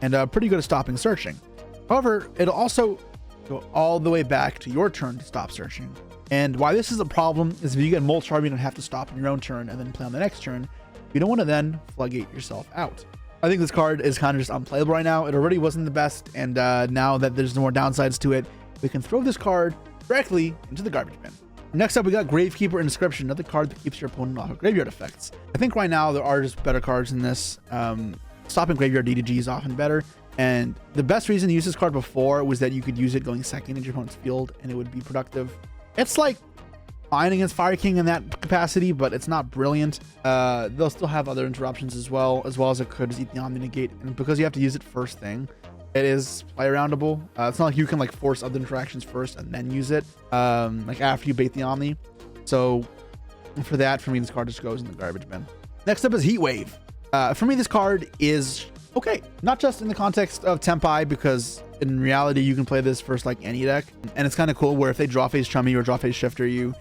and pretty good at stopping searching. However, it'll also go all the way back to your turn to stop searching. And why this is a problem is if you get Molt Charm, you don't have to stop on your own turn and then play on the next turn. You don't want to then floodgate yourself out. I think this card is kind of just unplayable right now. It already wasn't the best, and now that there's more downsides to it, we can throw this card directly into the garbage bin. Next up, we got Gravekeeper Inscription, another card that keeps your opponent off of graveyard effects. I think right now there are just better cards in this. Stopping graveyard DDG is often better, and the best reason to use this card before was that you could use it going second into your opponent's field and it would be productive. It's like fine against Fire King in that capacity, but it's not brilliant. They'll still have other interruptions as well as it could eat the Omni Negate, and because you have to use it first thing, it is play aroundable. It's not like you can like force other interactions first and then use it like after you bait the Omni. So for that, for me, this card just goes in the garbage bin. Next up is Heat Wave. For me, this card is okay, not just in the context of Tempai, because in reality you can play this first like any deck, and it's kind of cool where if they draw phase Chummy or draw phase Shifter you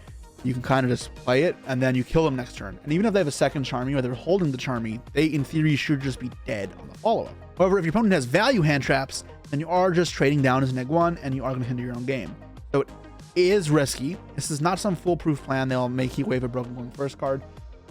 can kind of just play it and then you kill them next turn, and even if they have a second Charmy or they're holding the Charmy, they in theory should just be dead on the follow-up. However, if your opponent has value hand traps, then you are just trading down as neg 1 and you are going to hinder your own game. So it is risky. This is not some foolproof plan. They'll make Heat Wave a broken going first card,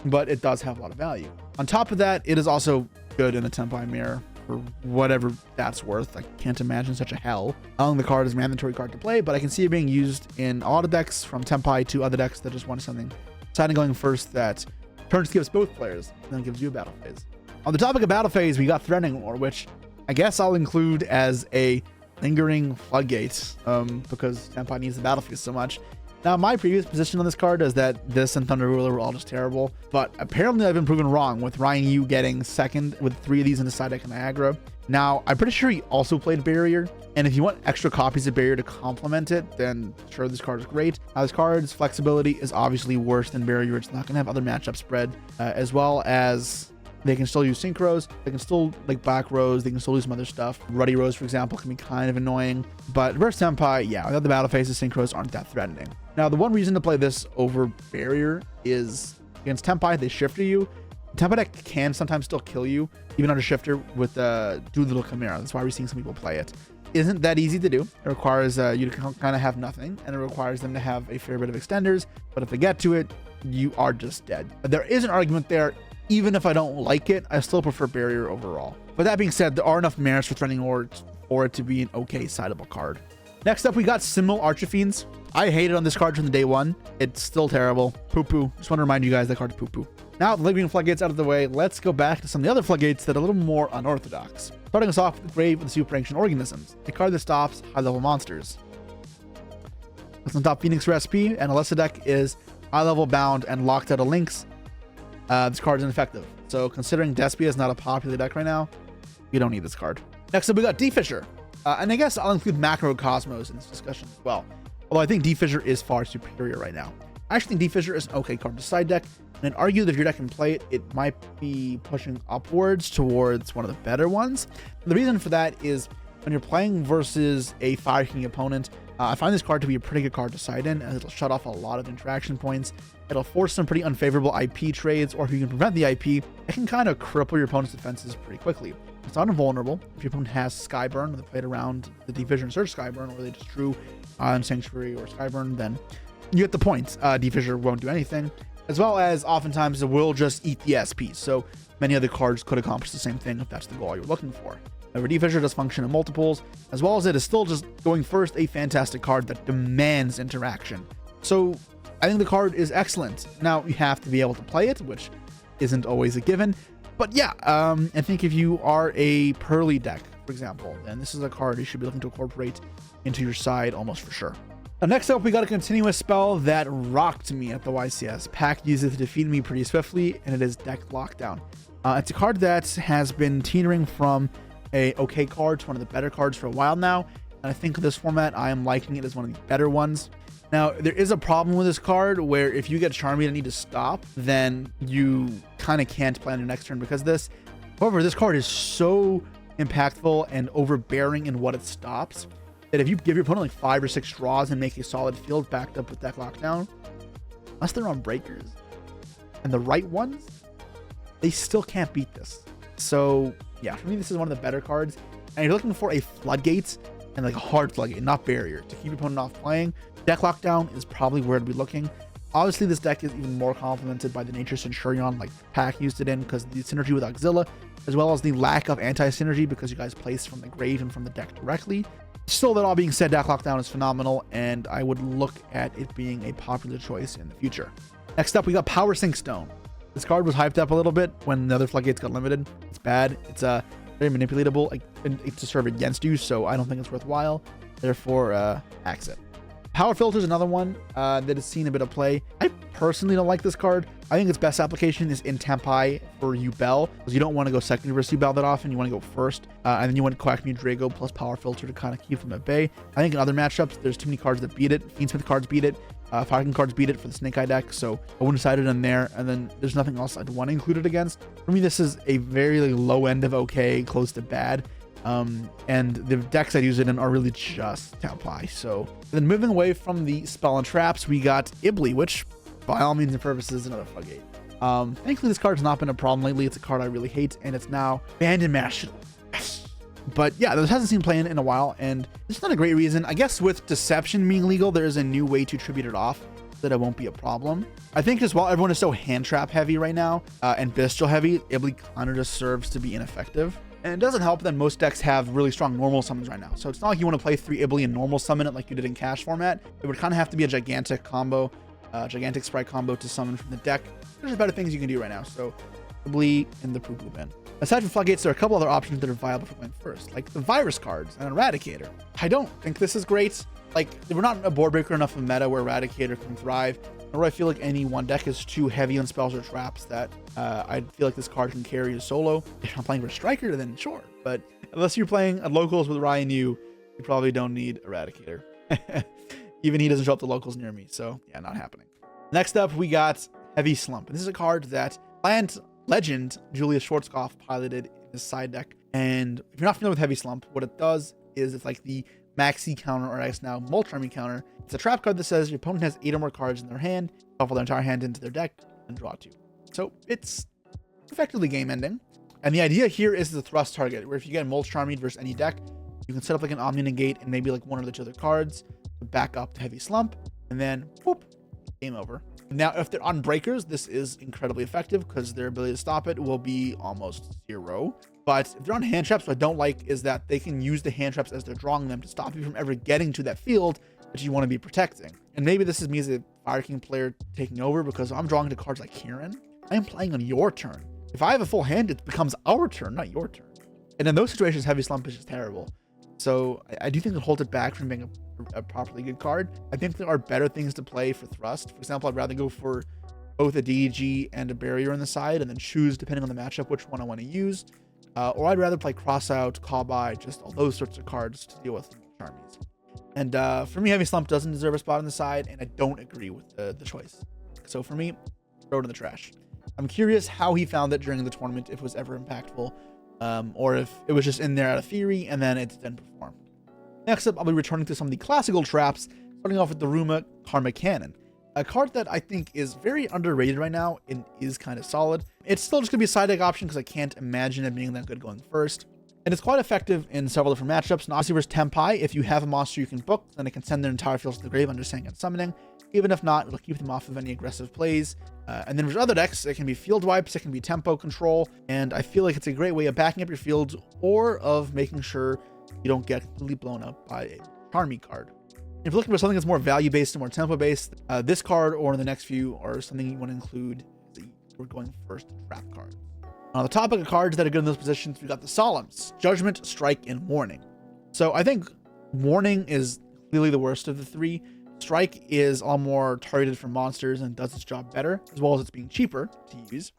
but it does have a lot of value. On top of that, it is also good in a Tempai mirror for whatever that's worth. I can't imagine such a hell. Allowing the card is a mandatory card to play, but I can see it being used in a lot of decks, from Tempai to other decks that just want something deciding going first that turn skips both players and then gives you a battle phase. On the topic of battle phase, we got Threatening War, which I guess I'll include as a lingering floodgate because Tempai needs the battle phase so much. Now, my previous position on this card is that this and Thunder Ruler were all just terrible, but apparently I've been proven wrong with Ryan Yu getting second with 3 of these in the side deck of Niagara. Now, I'm pretty sure he also played Barrier, and if you want extra copies of Barrier to complement it, then sure, this card is great. Now, this card's flexibility is obviously worse than Barrier. It's not going to have other matchup spread, as well as they can still use synchros, they can still like Black Rose, they can still do some other stuff. Ruddy Rose, for example, can be kind of annoying, but Reverse Senpai, yeah, without the battle phases, synchros aren't that threatening. Now, the one reason to play this over Barrier is against Tenpai, they shifter you. Tenpai deck can sometimes still kill you, even under shifter with Doolittle Chimera. That's why we're seeing some people play it. Isn't that easy to do. It requires you to kind of have nothing, and it requires them to have a fair bit of extenders, but if they get to it, you are just dead. There is an argument there. Even if I don't like it, I still prefer Barrier overall. But that being said, there are enough merits for Threatening Lord for it to be an okay sideable card. Next up, we got Symbol Archifiends. I hated on this card from the day one. It's still terrible. Poo-poo. Just want to remind you guys that card's poo-poo. Now, the Living Floodgates out of the way, let's go back to some of the other Floodgates that are a little more unorthodox. Starting us off with Grave of the Super Ancient Organisms, a card that stops high-level monsters. It's on top Phoenix Recipe, and Alessa deck is high-level bound and locked out of links. This card is ineffective. So considering Despia is not a popular deck right now, you don't need this card. Next up, we got D-Fissure. And I guess I'll include Macrocosmos in this discussion as well. Although I think D-Fissure is far superior right now. I actually think D-Fissure is an okay card to side deck. And I'd argue that if your deck can play it, it might be pushing upwards towards one of the better ones. The reason for that is when you're playing versus a Fire King opponent, I find this card to be a pretty good card to side in, as it'll shut off a lot of interaction points. It'll force some pretty unfavorable IP trades, or if you can prevent the IP, it can kind of cripple your opponent's defenses pretty quickly. It's not invulnerable. If your opponent has Skyburn, or they played around the D-Fissure Search Skyburn, or they just drew on Sanctuary or Skyburn, then you get the point. D-Fissure won't do anything, as well as oftentimes it will just eat the SP. So many other cards could accomplish the same thing if that's the goal you're looking for. However, D-Fissure does function in multiples, as well as it is still just going first a fantastic card that demands interaction. So I think the card is excellent. Now, you have to be able to play it, which isn't always a given. But yeah, I think if you are a Pearly deck, for example, then this is a card you should be looking to incorporate into your side almost for sure. Now, next up, we got a continuous spell that rocked me at the YCS. Pack uses it to defeat me pretty swiftly, and it is Deck Lockdown. It's a card that has been teetering from a okay card to one of the better cards for a while now, and I think in this format I am liking it as one of the better ones. Now, there is a problem with this card where if you get Charmy and need to stop, then you kind of can't play on your next turn because of this. However, this card is so impactful and overbearing in what it stops that if you give your opponent like 5 or 6 draws and make a solid field backed up with Deck Lockdown, unless they're on breakers and the right ones, they still can't beat this. So yeah, for me, this is one of the better cards. And if you're looking for a Floodgates and like a hard Floodgate, not Barrier, to keep your opponent off playing, Deck Lockdown is probably where I'd be looking. Obviously, this deck is even more complemented by the Nature Centurion, like Pack used it in, because the synergy with Auxilla, as well as the lack of anti-synergy because you guys place from the grave and from the deck directly. Still, that all being said, Deck Lockdown is phenomenal, and I would look at it being a popular choice in the future. Next up, we got Power Sink Stone. This card was hyped up a little bit when the other Floodgates got limited. It's bad. It's very manipulatable to serve against you, so I don't think it's worthwhile. Therefore, axe it. Power Filter is another one that has seen a bit of play. I personally don't like this card. I think its best application is in Tenpai for Yubel, because you don't want to go second versus Yubel that often. You want to go first, and then you want Quack Mute Drago plus Power Filter to kind of keep them at bay. I think in other matchups, there's too many cards that beat it. Fiendsmith cards beat it. Fire King cards beat it for the Snake Eye deck, so I wouldn't decide it in there, and then there's nothing else I'd want to include it against. For me, this is a very low end of okay, close to bad. And the decks I use it in are really just Tenpai. So then moving away from the spell and traps, we got Ibli, which by all means and purposes is another Floodgate. Thankfully, this card's not been a problem lately. It's a card I really hate, and it's now banned in Mash. Yes. But yeah, this hasn't seen play in a while, and it's not a great reason. I guess with Deception being legal, there is a new way to tribute it off so that it won't be a problem. I think just while everyone is so hand trap heavy right now, and Bestial heavy, Ibli kind of just serves to be ineffective. And it doesn't help that most decks have really strong normal summons right now. So it's not like you want to play 3 Ibli and normal summon it like you did in cash format. It would kind of have to be a gigantic combo, gigantic sprite combo to summon from the deck. There's better things you can do right now. So Ibli in the poo-poo bin. Aside from Floodgates, there are a couple other options that are viable for going first, like the Virus cards and Eradicator. I don't think this is great. like we're not a board breaker enough of meta where Eradicator can thrive, or I feel like any one deck is too heavy on spells or traps that I feel like this card can carry as solo. If I'm playing for Striker, then sure, but unless you're playing at locals with Ryan Yu, you probably don't need Eradicator. Even he doesn't show up to locals near me, so yeah, not happening. Next up, we got Heavy Slump. This is a card that Plant Legend Julius Schwarzkopf piloted in his side deck. And if you're not familiar with Heavy Slump, what it does is it's like the Maxi counter, or I guess now Mulch Army counter. It's a trap card that says your opponent has 8 or more cards in their hand, shuffle their entire hand into their deck, and draw 2. So it's effectively game ending. And the idea here is the thrust target, where if you get Mulch Army versus any deck, you can set up like an Omni Negate and maybe like one of the 2 other cards to back up the Heavy Slump, and then whoop, game over. Now, if they're on breakers, this is incredibly effective because their ability to stop it will be almost 0. But if they're on hand traps, what I don't like is that they can use the hand traps as they're drawing them to stop you from ever getting to that field that you want to be protecting. And maybe this is me as a Fire King player taking over, because I'm drawing to cards like Kieran. I am playing on your turn. If I have a full hand, it becomes our turn, not your turn. And in those situations, Heavy Slump is just terrible. So I do think it holds it back from being a properly good card. I think there are better things to play for Thrust. For example, I'd rather go for both a DG and a Barrier on the side, and then choose, depending on the matchup, which one I want to use. Or I'd rather play Cross Out, Call By, just all those sorts of cards to deal with Charmies. And for me, Heavy Slump doesn't deserve a spot on the side, and I don't agree with the choice. So for me, throw it in the trash. I'm curious how he found it during the tournament, if it was ever impactful. Or if it was just in there out of theory and then it didn't perform. Next up, I'll be returning to some of the classical traps, starting off with the Ruma Karma Cannon, a card that I think is very underrated right now and is kind of solid. It's still just going to be a side deck option because I can't imagine it being that good going first. And it's quite effective in several different matchups. And obviously versus Tempai, if you have a monster you can book, then it can send their entire fields to the grave under Sand Summoning. Even if not, it'll keep them off of any aggressive plays. And then there's other decks. It can be field wipes, it can be tempo control, and I feel like it's a great way of backing up your fields or of making sure you don't get completely blown up by a Charmy card. If you're looking for something that's more value-based and more tempo-based, this card or the next few are something you want to include as we're going first trap card. On the topic of cards that are good in those positions, we got the Solemns, Judgment, Strike, and Warning. So I think Warning is clearly the worst of the 3. Strike is a lot more targeted for monsters and does its job better, as well as it's being cheaper to use.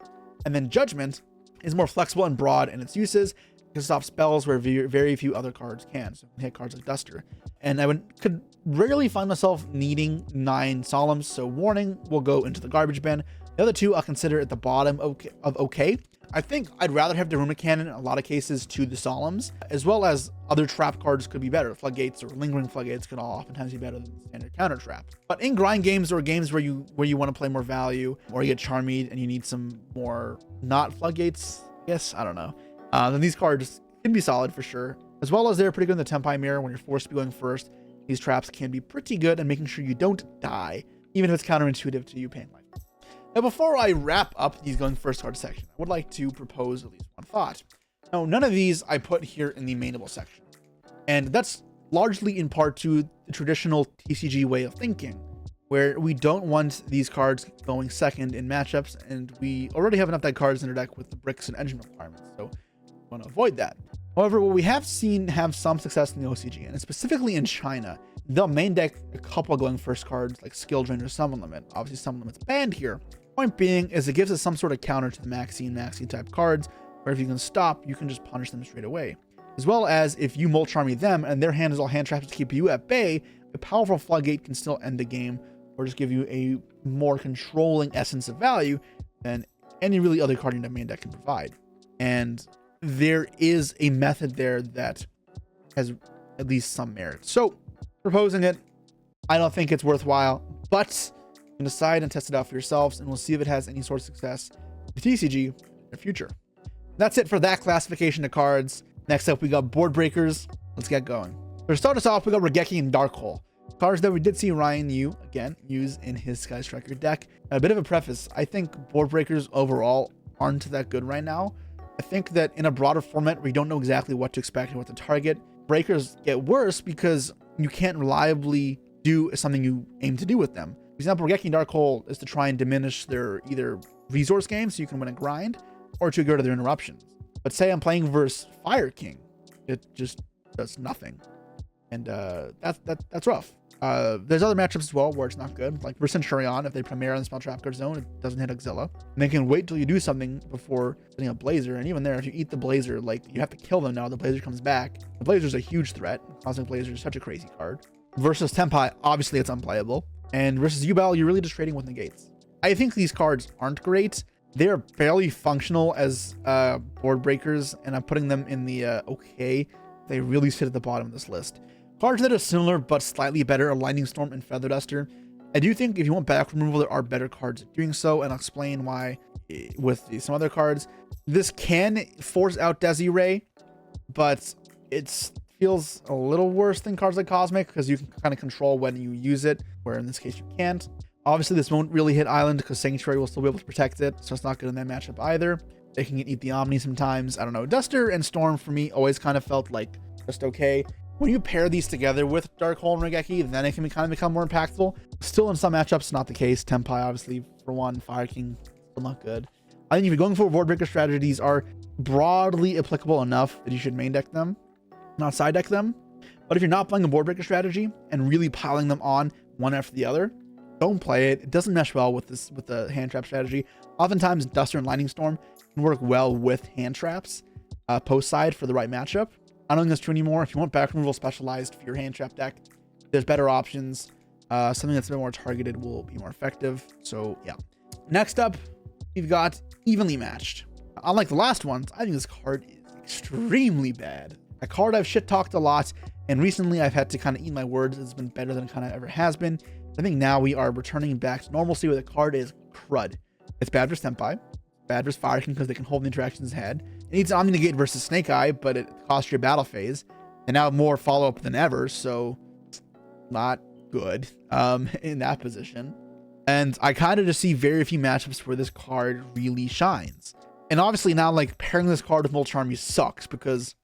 And then Judgment is more flexible and broad in its uses. It can stop spells where very few other cards can. So it can hit cards like Duster. And I could rarely find myself needing 9 Solemns, so Warning will go into the garbage bin. The other 2 I'll consider at the bottom of okay. I think I'd rather have the Runa Cannon in a lot of cases to the Solemns, as well as other trap cards could be better. Floodgates or Lingering Floodgates could oftentimes be better than the standard counter trap. But in grind games or games where you want to play more value, or you get Charmied and you need some more not Floodgates, I guess, I don't know. Then these cards can be solid for sure, as well as they're pretty good in the Tempai Mirror. When you're forced to be going first, these traps can be pretty good at making sure you don't die, even if it's counterintuitive to you paying life. Now, before I wrap up these going first card section, I would like to propose at least one thought. Now, none of these I put here in the mainable section, and that's largely in part to the traditional TCG way of thinking, where we don't want these cards going second in matchups, and we already have enough deck cards in our deck with the bricks and engine requirements, so we want to avoid that. However, what we have seen have some success in the OCG, and specifically in China, they'll main deck a couple of going first cards like Skill Drain or Summon Limit. Obviously, Summon Limit's banned here. Point being is it gives us some sort of counter to the Maxi type cards, where if you can stop, you can just punish them straight away. As well as if you Mulch Army them and their hand is all hand traps to keep you at bay, a powerful Floodgate can still end the game or just give you a more controlling essence of value than any really other card in the main deck can provide. And there is a method there that has at least some merit. So proposing it, I don't think it's worthwhile, but you can decide and test it out for yourselves, and we'll see if it has any sort of success with TCG in the future. That's it for that classification of cards. Next up, we got board breakers. Let's get going. To start us off, we got Regeki and Darkhole, cards that we did see Ryan Yu again use in his Sky Striker deck. A bit of a preface: I think board breakers overall aren't that good right now. I think that in a broader format, we don't know exactly what to expect and what to target. Breakers get worse because you can't reliably do something you aim to do with them. For example, Regeki and Darkhole is to try and diminish their either resource games so you can win a grind, or to go to their interruptions. But say I'm playing versus Fire King, it just does nothing, and that's rough. There's other matchups as well where it's not good. Like for Centurion, if they Premier on the spell trap card zone, it doesn't hit Auxilla. And they can wait till you do something before setting a Blazer. And even there, if you eat the Blazer, like you have to kill them now. The Blazer comes back. The Blazer's a huge threat. Cosmic Blazer is such a crazy card. Versus Tempai, obviously it's unplayable. And versus Yubel, you're really just trading with negates. I think these cards aren't great. They're barely functional as board breakers, and I'm putting them in the okay. They really sit at the bottom of this list. Cards that are similar but slightly better are Lightning Storm and Feather Duster. I do think if you want back removal, there are better cards at doing so, and I'll explain why with some other cards. This can force out Desiree, but it feels a little worse than cards like Cosmic because you can kind of control when you use it, where in this case you can't. Obviously, this won't really hit Island because Sanctuary will still be able to protect it, so it's not good in that matchup either. They can eat the Omni sometimes. I don't know. Duster and Storm for me always kind of felt like just okay. When you pair these together with Dark Hole and Regeki, then it can kind of become more impactful. Still in some matchups, not the case. Tempai, obviously, for one. Fire King, still not good. I think if you're going for board breaker strategies, these are broadly applicable enough that you should main deck them, not side deck them. But if you're not playing a board breaker strategy and really piling them on one after the other, don't play it. It doesn't mesh well with the hand trap strategy. Oftentimes, Duster and Lightning Storm can work well with hand traps post side for the right matchup. I don't think that's true anymore. If you want back removal specialized for your hand trap deck, there's better options. Something that's a bit more targeted will be more effective. So yeah. Next up, we've got Evenly Matched. Unlike the last ones, I think this card is extremely bad. A card I've shit talked a lot, and recently I've had to kind of eat my words. It's been better than it kind of ever has been. I think now we are returning back to normalcy where the card is crud. It's bad versus Senpai, bad versus Fire King because they can hold the interactions ahead. It needs Omni Negate versus Snake Eye, but it costs your battle phase. And now more follow-up than ever, so not good in that position. And I kind of just see very few matchups where this card really shines. And obviously now, like, pairing this card with Molch Army sucks because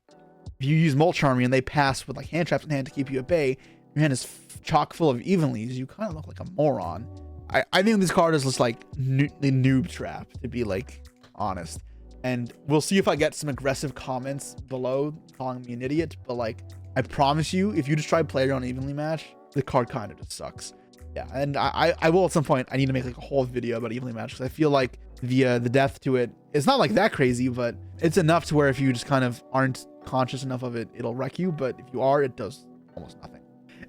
if you use Molch Army and they pass with like hand traps in hand to keep you at bay, your hand is chock full of Evenlies, you kind of look like a moron. I think this card is just like the noob trap, to be like honest. And we'll see if I get some aggressive comments below calling me an idiot, but like I promise you, if you just try to play around Evenly Match, the card kind of just sucks. Yeah, and I will at some point. I need to make like a whole video about Evenly Match because I feel like the depth to it, it's not like that crazy, but it's enough to where if you just kind of aren't conscious enough of it, it'll wreck you. But if you are, it does almost nothing.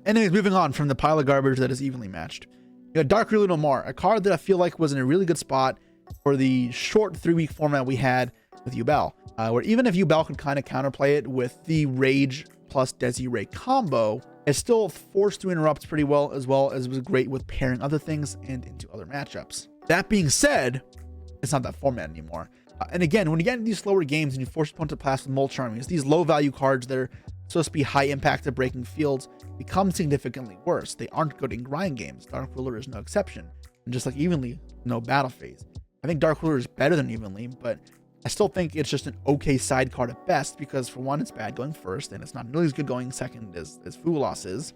Anyways, moving on from the pile of garbage that is Evenly Matched. You got Dark Ruler No More, a card that I feel like was in a really good spot for the short 3-week format we had with Yubel, where even if Yubel could kind of counterplay it with the Rage plus Desiree combo, it still forced to interrupt pretty well as it was great with pairing other things and into other matchups. That being said, it's not that format anymore. And again, when you get into these slower games and you force your opponent to pass with Molch Armies, these low value cards that are supposed to be high impact at breaking fields become significantly worse. They aren't good in grind games. Dark Ruler is no exception. And just like Evenly, no battle phase. I think Dark Ruler is better than Evenly, but I still think it's just an okay side card at best because for one, it's bad going first, and it's not nearly as good going second as Fugalos is,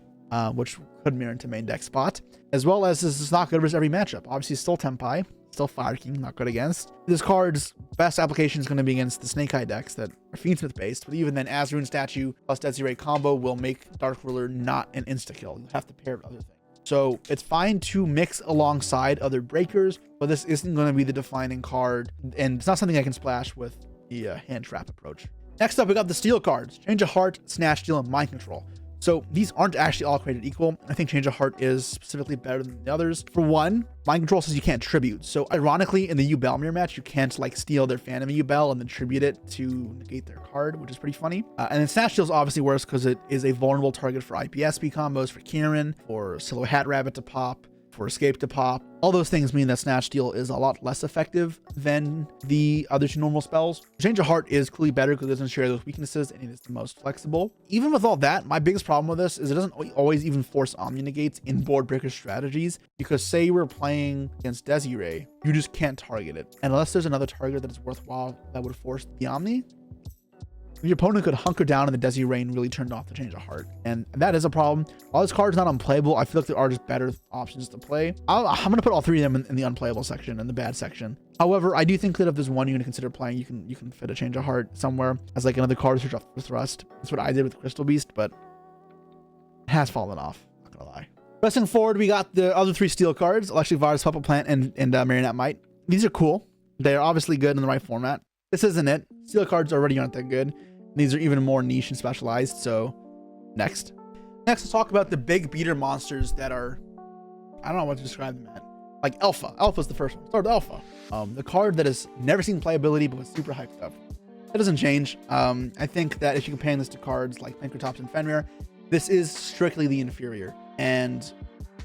which could mirror into main deck spot, as well as this is not good versus every matchup. Obviously, still Tempai, still Fire King, not good against. This card's best application is going to be against the Snake Eye decks that are Fiendsmith based, but even then, Azrune Statue plus Desiree combo will make Dark Ruler not an insta-kill. You have to pair it with other things. So it's fine to mix alongside other breakers, but this isn't going to be the defining card, and it's not something I can splash with the hand trap approach. Next up, we got the steel cards: Change of Heart, Snatch Steal, and Mind Control. So these aren't actually all created equal. I think Change of Heart is specifically better than the others. For one, Mind Control says you can't tribute. So ironically, in the Yubel mirror match, you can't like steal their Phantom Yubel and then tribute it to negate their card, which is pretty funny. And then Snatch Steal is obviously worse because it is a vulnerable target for IPSP combos, for Kieran, for Silhouette Rabbit to pop, for Escape to pop. All those things mean that Snatch Steal is a lot less effective than the other two normal spells. Change of Heart is clearly better because it doesn't share those weaknesses and it is the most flexible. Even with all that, my biggest problem with this is it doesn't always even force Omni Negates in board breaker strategies, because say we're playing against Desiree, you just can't target it. And unless there's another target that is worthwhile that would force the Omni, your opponent could hunker down in the Desiree and really turn off the Change of Heart. And that is a problem. While this card is not unplayable, I feel like there are just better options to play. I'm going to put all three of them in the unplayable section and the bad section. However, I do think that if there's one you're going to consider playing, you can fit a Change of Heart somewhere as like another card to switch off the thrust. That's what I did with Crystal Beast, but it has fallen off. Not going to lie. Pressing forward, we got the other 3 steel cards, Electric Virus, Puppet Plant, and Marionette Might. These are cool. They're obviously good in the right format. This isn't it. Steel cards already aren't that good. These are even more niche and specialized, so next. Next, let's talk about the big beater monsters that are, I don't know what to describe them as. Like Alpha. Alpha's the first one. Start with Alpha. The card that has never seen playability but was super hyped up. That doesn't change. I think that if you're comparing this to cards like Pancratops and Fenrir, this is strictly the inferior. And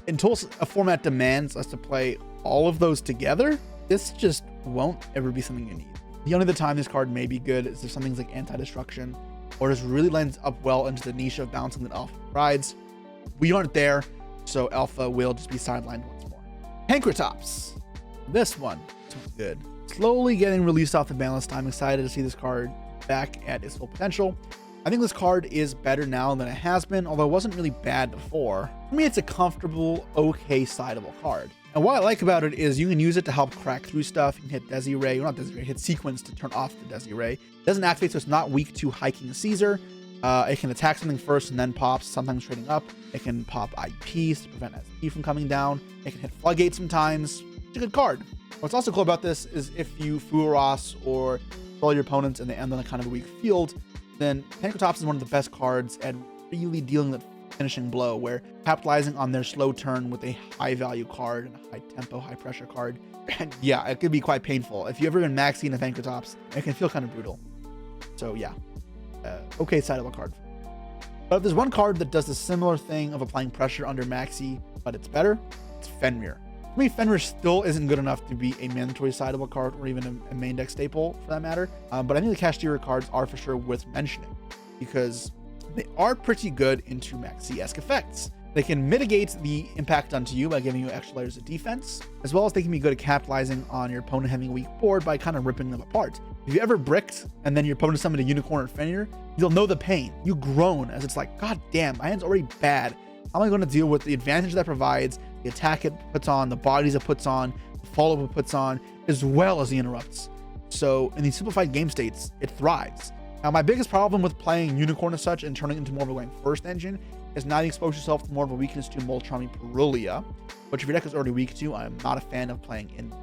until a format demands us to play all of those together, this just won't ever be something you need. The only other time this card may be good is if something's like anti-destruction or just really lends up well into the niche of balancing that Alpha provides. We aren't there, so Alpha will just be sidelined once more. Pancratops. This one's good. Slowly getting released off the ban list. I'm excited to see this card back at its full potential. I think this card is better now than it has been, although it wasn't really bad before. For me, it's a comfortable, okay sideable card. And what I like about it is you can use it to help crack through stuff. You can hit Desi Ray, or not Desi Ray, hit Sequence to turn off the Desi Ray. It doesn't activate, so it's not weak to Hiking Caesar. It can attack something first and then pops, sometimes trading up. It can pop IPs to prevent SP from coming down. It can hit Floodgates sometimes. It's a good card. What's also cool about this is if you Furos or roll your opponents and they end on a kind of a weak field, then Pancratops is one of the best cards at really dealing with finishing blow, where capitalizing on their slow turn with a high value card and a high tempo, high pressure card. And yeah, it could be quite painful. If you've ever been maxing a Pancratops, it can feel kind of brutal. So yeah, okay side of a card. But if there's one card that does the similar thing of applying pressure under maxi, but it's better, it's Fenrir. For me, Fenrir still isn't good enough to be a mandatory sideable card or even a main deck staple for that matter. But I think the Cashier cards are for sure worth mentioning because they are pretty good into maxi-esque effects. They can mitigate the impact onto you by giving you extra layers of defense, as well as they can be good at capitalizing on your opponent having a weak board by kind of ripping them apart. If you ever bricked and then your opponent summoned a Unicorn or Fenrir, you'll know the pain. You groan as it's like, God damn, my hand's already bad. How am I going to deal with the advantage that provides, the attack it puts on, the bodies it puts on, the follow-up it puts on, as well as the interrupts. So in these simplified game states, it thrives. Now, my biggest problem with playing Unicorn as such and turning into more of a going first engine is now you expose yourself to more of a weakness to Molcharmy Perulia, which if your deck is already weak to, I'm not a fan of playing in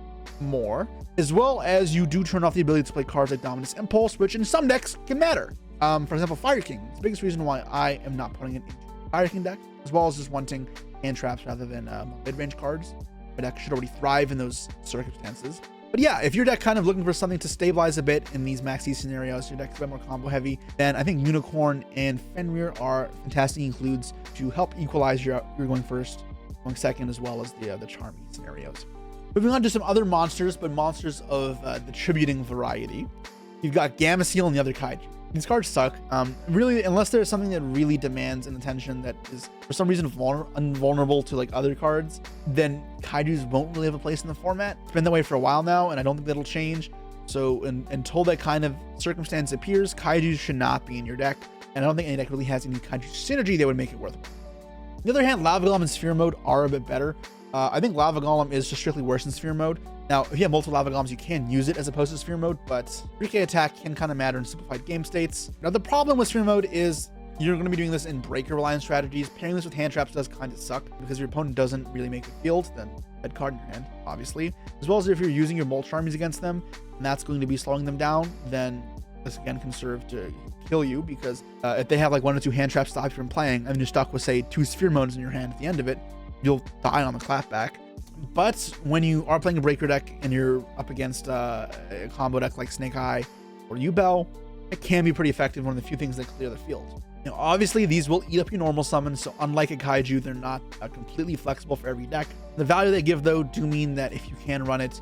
more, as well as you do turn off the ability to play cards like Dominus Impulse, which in some decks can matter. For example, Fire King. It's the biggest reason why I am not putting it into Fire King deck, as well as just wanting hand traps rather than mid-range cards. My deck should already thrive in those circumstances. But yeah, if your deck kind of looking for something to stabilize a bit in these maxi scenarios, your deck's a bit more combo heavy, then I think Unicorn and Fenrir are fantastic includes to help equalize your going first, going second, as well as the Charmy scenarios. Moving on to some other monsters, but monsters of the tributing variety. You've got Gameciel and the other Kaiju. These cards suck. Really, unless there's something that really demands an attention that is for some reason invulnerable to like other cards, then Kaijus won't really have a place in the format. It's been that way for a while now, and I don't think that'll change. So until that kind of circumstance appears, Kaijus should not be in your deck, and I don't think any deck really has any Kaiju synergy that would make it worthwhile. On the other hand, Lava Golem and Sphere Mode are a bit better. I think Lava Golem is just strictly worse than Sphere Mode. Now, if you have multiple Lava Golems, you can use it as opposed to Sphere Mode, but 3k attack can kind of matter in simplified game states. Now, the problem with Sphere Mode is you're going to be doing this in breaker reliance strategies. Pairing this with hand traps does kind of suck because your opponent doesn't really make a field, then head card in your hand, obviously. As well as if you're using your Molcharmies against them, and that's going to be slowing them down, then this again can serve to kill you because if they have like 1 or 2 hand traps stop you from playing, and you're stuck with say 2 Sphere Modes in your hand at the end of it, you'll die on the clapback. But when you are playing a breaker deck and you're up against a combo deck like Snake Eye or Yubel, it can be pretty effective. One of the few things that clear the field. Now, obviously, these will eat up your normal summons, so unlike a Kaiju, they're not completely flexible for every deck. The value they give, though, do mean that if you can run it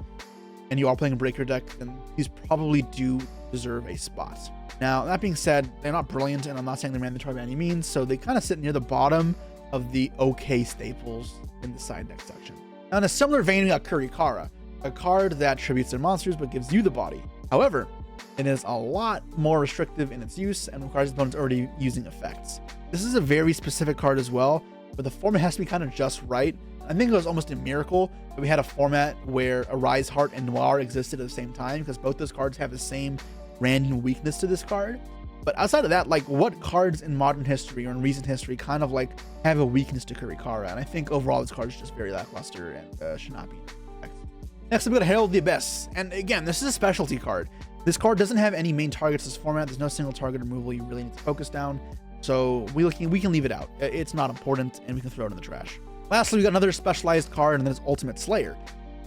and you are playing a breaker deck, then these probably do deserve a spot. Now, that being said, they're not brilliant, and I'm not saying they're mandatory by any means, so they kind of sit near the bottom of the okay staples in the side deck section. Now, in a similar vein, we got Kurikara, a card that tributes their monsters but gives you the body. However, it is a lot more restrictive in its use and requires opponents already using effects. This is a very specific card as well, but the format has to be kind of just right. I think it was almost a miracle that we had a format where Arise Heart and Noir existed at the same time, because both those cards have the same random weakness to this card. But outside of that, like, what cards in modern history or in recent history kind of like have a weakness to Kurikara? And I think overall this card is just very lackluster and should not be. Next, we've got Herald the Abyss. And again, this is a specialty card. This card doesn't have any main targets in this format. There's no single target removal you really need to focus down. So we can leave it out. It's not important, and we can throw it in the trash. Lastly, we got another specialized card, and that is Ultimate Slayer.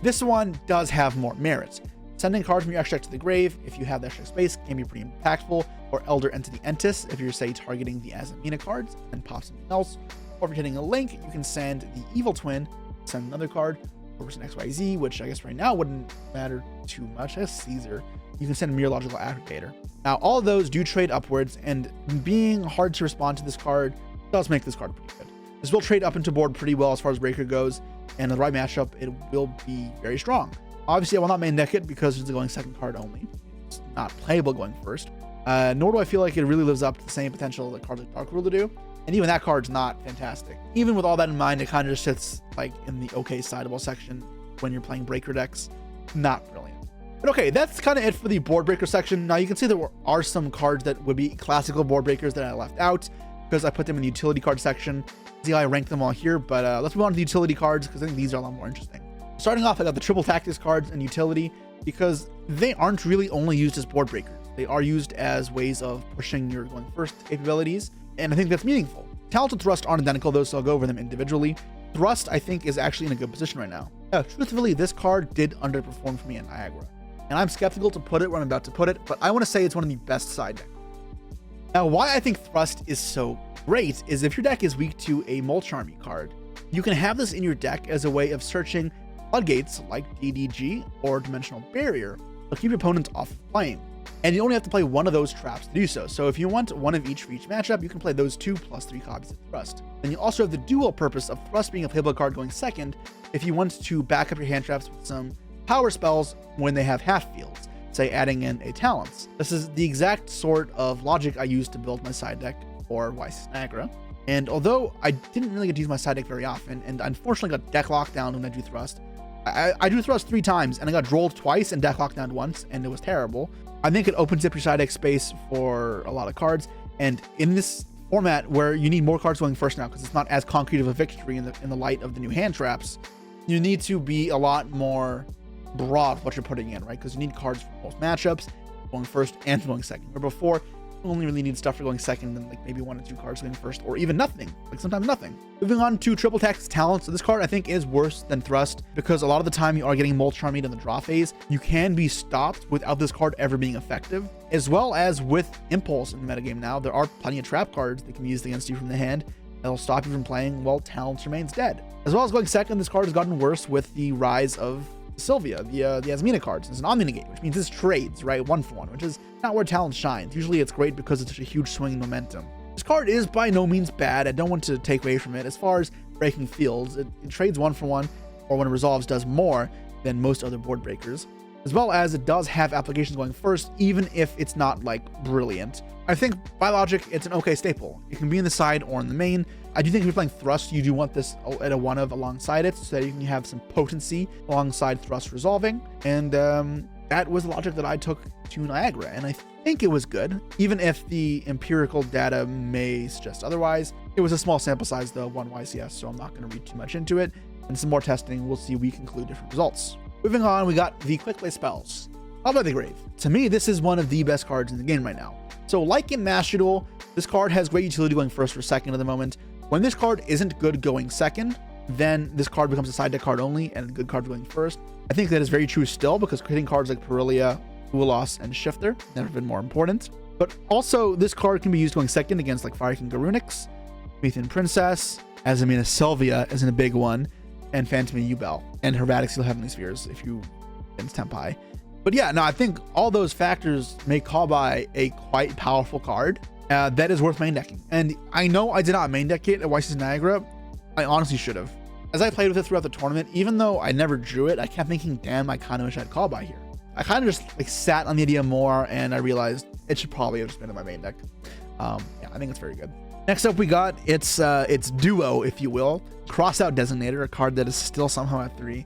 This one does have more merits. Sending cards from your extra deck to the grave, if you have the extra space, can be pretty impactful. Or Elder Entity Entis, if you're, say, targeting the Azamina cards and pop something else. Or if you're hitting a link, you can send the Evil Twin, send another card, or an XYZ, which I guess right now wouldn't matter too much. I guess Caesar. You can send a Meteorological Aggregator. Now, all of those do trade upwards, and being hard to respond to this card does make this card pretty good. This will trade up into board pretty well as far as Breaker goes, and in the right matchup, it will be very strong. Obviously, I will not main deck it because it's a going second card only. It's not playable going first. Nor do I feel like it really lives up to the same potential that cards like Dark Ruler do. And even that card's not fantastic. Even with all that in mind, it kind of just sits like in the okay sidable section when you're playing Breaker decks. Not brilliant. But okay, that's kind of it for the board breaker section. Now you can see there are some cards that would be classical board breakers that I left out because I put them in the utility card section. See how I ranked them all here, but let's move on to the utility cards because I think these are a lot more interesting. Starting off, I got the triple tactics cards and utility because they aren't really only used as board breakers. They are used as ways of pushing your going first capabilities, and I think that's meaningful. Talent and Thrust aren't identical though, so I'll go over them individually. Thrust, I think, is actually in a good position right now. Truthfully, this card did underperform for me in Niagara, and I'm skeptical to put it where I'm about to put it, but I want to say it's one of the best side decks. Now, why I think Thrust is so great is if your deck is weak to a Mulch Army card, you can have this in your deck as a way of searching floodgates like DDG or Dimensional Barrier to keep your opponent off of playing. And you only have to play one of those traps to do so. So if you want one of each for each matchup, you can play those 2 plus 3 copies of Thrust. Then you also have the dual purpose of Thrust being a playable card going second if you want to back up your hand traps with some power spells when they have half fields, say adding in a Talents. This is the exact sort of logic I used to build my side deck for Weiss Niagara. And although I didn't really get to use my side deck very often, and unfortunately got deck locked down when I do Thrust, I drew Thrust 3 times and I got drolled twice and deck locked down once, and it was terrible. I think it opens up your side deck space for a lot of cards, and in this format where you need more cards going first now because it's not as concrete of a victory in the light of the new hand traps, you need to be a lot more broad what you're putting in, right? Because you need cards for most matchups, going first and going second. Where before, you only really need stuff for going second and like maybe 1 or 2 cards going first, or even nothing, like sometimes nothing. Moving on to triple tactics talents. So this card I think is worse than Thrust because a lot of the time you are getting Mulch Army in the draw phase. You can be stopped without this card ever being effective, as well as with Impulse in the metagame now. There are plenty of trap cards that can be used against you from the hand that'll stop you from playing while Talents remains dead. As well as going second, this card has gotten worse with the rise of Sylvia, the Azamina cards. It's an Omni-Negate, which means this trades, right? 1 for 1, which is not where Talent shines. Usually it's great because it's such a huge swing in momentum. This card is by no means bad. I don't want to take away from it. As far as breaking fields, it trades 1 for 1, or when it resolves does more than most other board breakers. As well as it does have applications going first, even if it's not like brilliant. I think by logic, it's an okay staple. It can be in the side or in the main. I do think if you're playing Thrust, you do want this at a 1 of alongside it so that you can have some potency alongside Thrust resolving. And that was the logic that I took to Niagara, and I think it was good, even if the empirical data may suggest otherwise. It was a small sample size though, 1 YCS, so I'm not going to read too much into it. And some more testing, we'll see we conclude different results. Moving on, we got the quick play spells. Out by the Grave. To me, this is one of the best cards in the game right now. So like in Master Duel, this card has great utility going first or second at the moment. When this card isn't good going second, then this card becomes a side deck card only and a good card going first. I think that is very true still because creating cards like Perilia, Ulos, and Shifter never been more important. But also, this card can be used going second against like Fire King Garunix, Promethean Princess, Azamina Sylvia isn't a big one, and Phantom Yubel, and Hervatic Seal Heavenly Spheres if you against Tempai. But yeah, no, I think all those factors make Callby a quite powerful card that is worth main decking. And I know I did not main deck it at Weiss Niagara. I honestly should have. As I played with it throughout the tournament, even though I never drew it, I kept thinking, damn, I kind of wish I had Callby here. I kind of just like sat on the idea more, and I realized it should probably have just been in my main deck. Yeah, I think it's very good. Next up, we got its duo, if you will, Crossout Designator, a card that is still somehow at 3.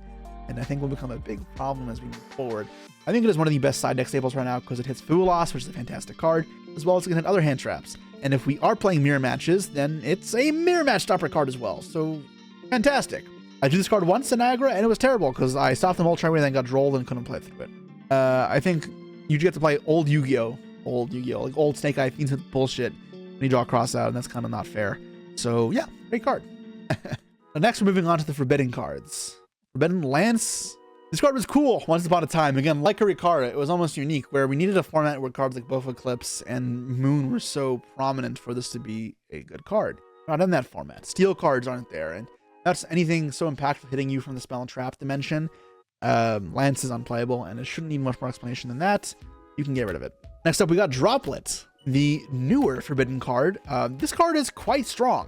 and I think will become a big problem as we move forward. I think it is one of the best side deck staples right now because it hits Fuelos, which is a fantastic card, as well as it can hit other hand traps. And if we are playing mirror matches, then it's a mirror match stopper card as well. So fantastic. I drew this card once in Niagara, and it was terrible because I stopped the Molcharmy and then got drolled and couldn't play through it. I think you get to play old Yu-Gi-Oh, like old Snake Eye Fiends with bullshit when you draw a cross out, and that's kind of not fair. So yeah, great card. Next, we're moving on to the Forbidden cards. Forbidden Lance. This card was cool once upon a time. Again, like Rikara, it was almost unique, where we needed a format where cards like both Eclipse and Moon were so prominent for this to be a good card. Not in that format. Steel cards aren't there, and that's anything so impactful hitting you from the spell and trap dimension. Lance is unplayable, and it shouldn't need much more explanation than that. You can get rid of it. Next up, we got Droplet, the newer Forbidden card. This card is quite strong.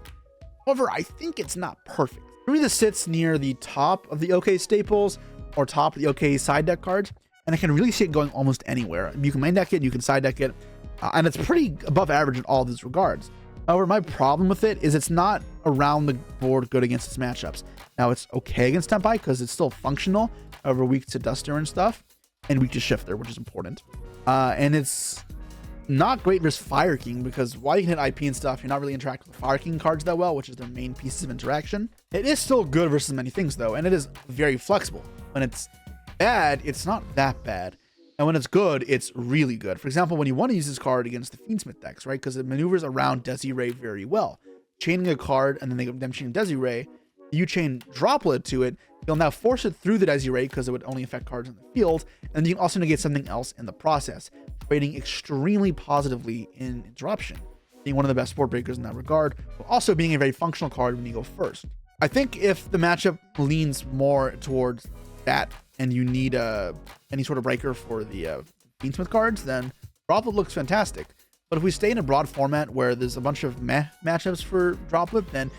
However, I think it's not perfect. For me, this sits near the top of the OK staples or top of the OK side deck cards, and I can really see it going almost anywhere. You can main deck it, you can side deck it, and it's pretty above average in all these regards. However, my problem with it is it's not around the board good against its matchups. Now, it's okay against Tempai because it's still functional, however weak to Duster and stuff, and weak to Shifter, which is important. And it's not great versus Fire King because while you can hit IP and stuff, you're not really interacting with Fire King cards that well, which is their main pieces of interaction. It is still good versus many things though, and it is very flexible. When it's bad, it's not that bad. And when it's good, it's really good. For example, when you want to use this card against the Fiendsmith decks, right? Because it maneuvers around Desiree very well. Chaining a card and then them chaining Desiree, you chain Droplet to it, you'll now force it through the Desiree because it would only affect cards in the field, and you can also negate something else in the process, rating extremely positively in Interruption, being one of the best board breakers in that regard, but also being a very functional card when you go first. I think if the matchup leans more towards that and you need any sort of breaker for the Fiendsmith cards, then Droplet looks fantastic. But if we stay in a broad format where there's a bunch of meh matchups for Droplet, then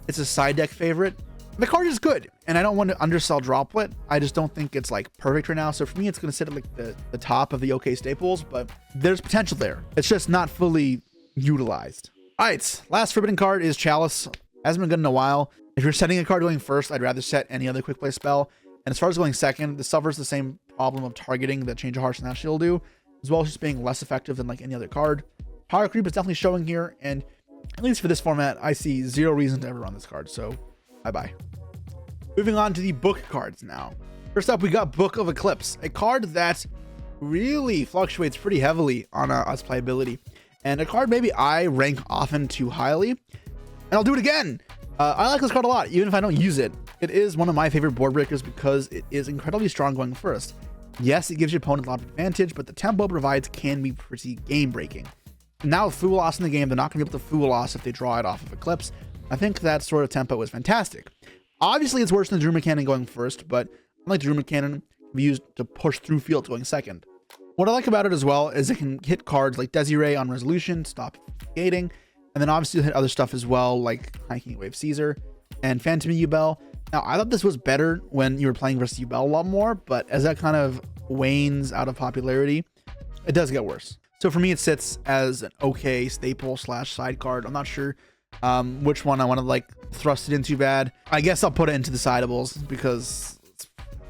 it's a side deck favorite. The card is good, and I don't want to undersell Droplet. I just don't think it's like perfect right now. So for me, it's going to sit at like the top of the OK staples, but there's potential there. It's just not fully utilized. All right, last Forbidden card is Chalice. Hasn't been good in a while. If you're setting a card going first, I'd rather set any other quick play spell. And as far as going second, this suffers the same problem of targeting that Change of Hearts and Shield do, as well as just being less effective than like any other card. Power creep is definitely showing here, and at least for this format, I see zero reason to ever run this card, so bye-bye. Moving on to the book cards now. First up, we got Book of Eclipse, a card that really fluctuates pretty heavily on its playability, and a card maybe I rank often too highly, and I'll do it again. I like this card a lot, even if I don't use it. It is one of my favorite board breakers because it is incredibly strong going first. Yes, it gives your opponent a lot of advantage, but the tempo it provides can be pretty game-breaking. Now with Fuelos in the game, they're not going to be able to Fuelos if they draw it off of Eclipse. I think that sort of tempo is fantastic. Obviously, it's worse than the Druid Cannon going first, but unlike Druid Cannon, it can be used to push through fields going second. What I like about it as well is it can hit cards like Desiree on Resolution, stop gating, and then obviously hit other stuff as well, like Hiking Wave Caesar and Phantom Yubel. Now, I thought this was better when you were playing versus Yubel a lot more, but as that kind of wanes out of popularity, it does get worse. So for me, it sits as an okay staple slash side card. I'm not sure which one I want to like thrust it into bad. I guess I'll put it into the sideables because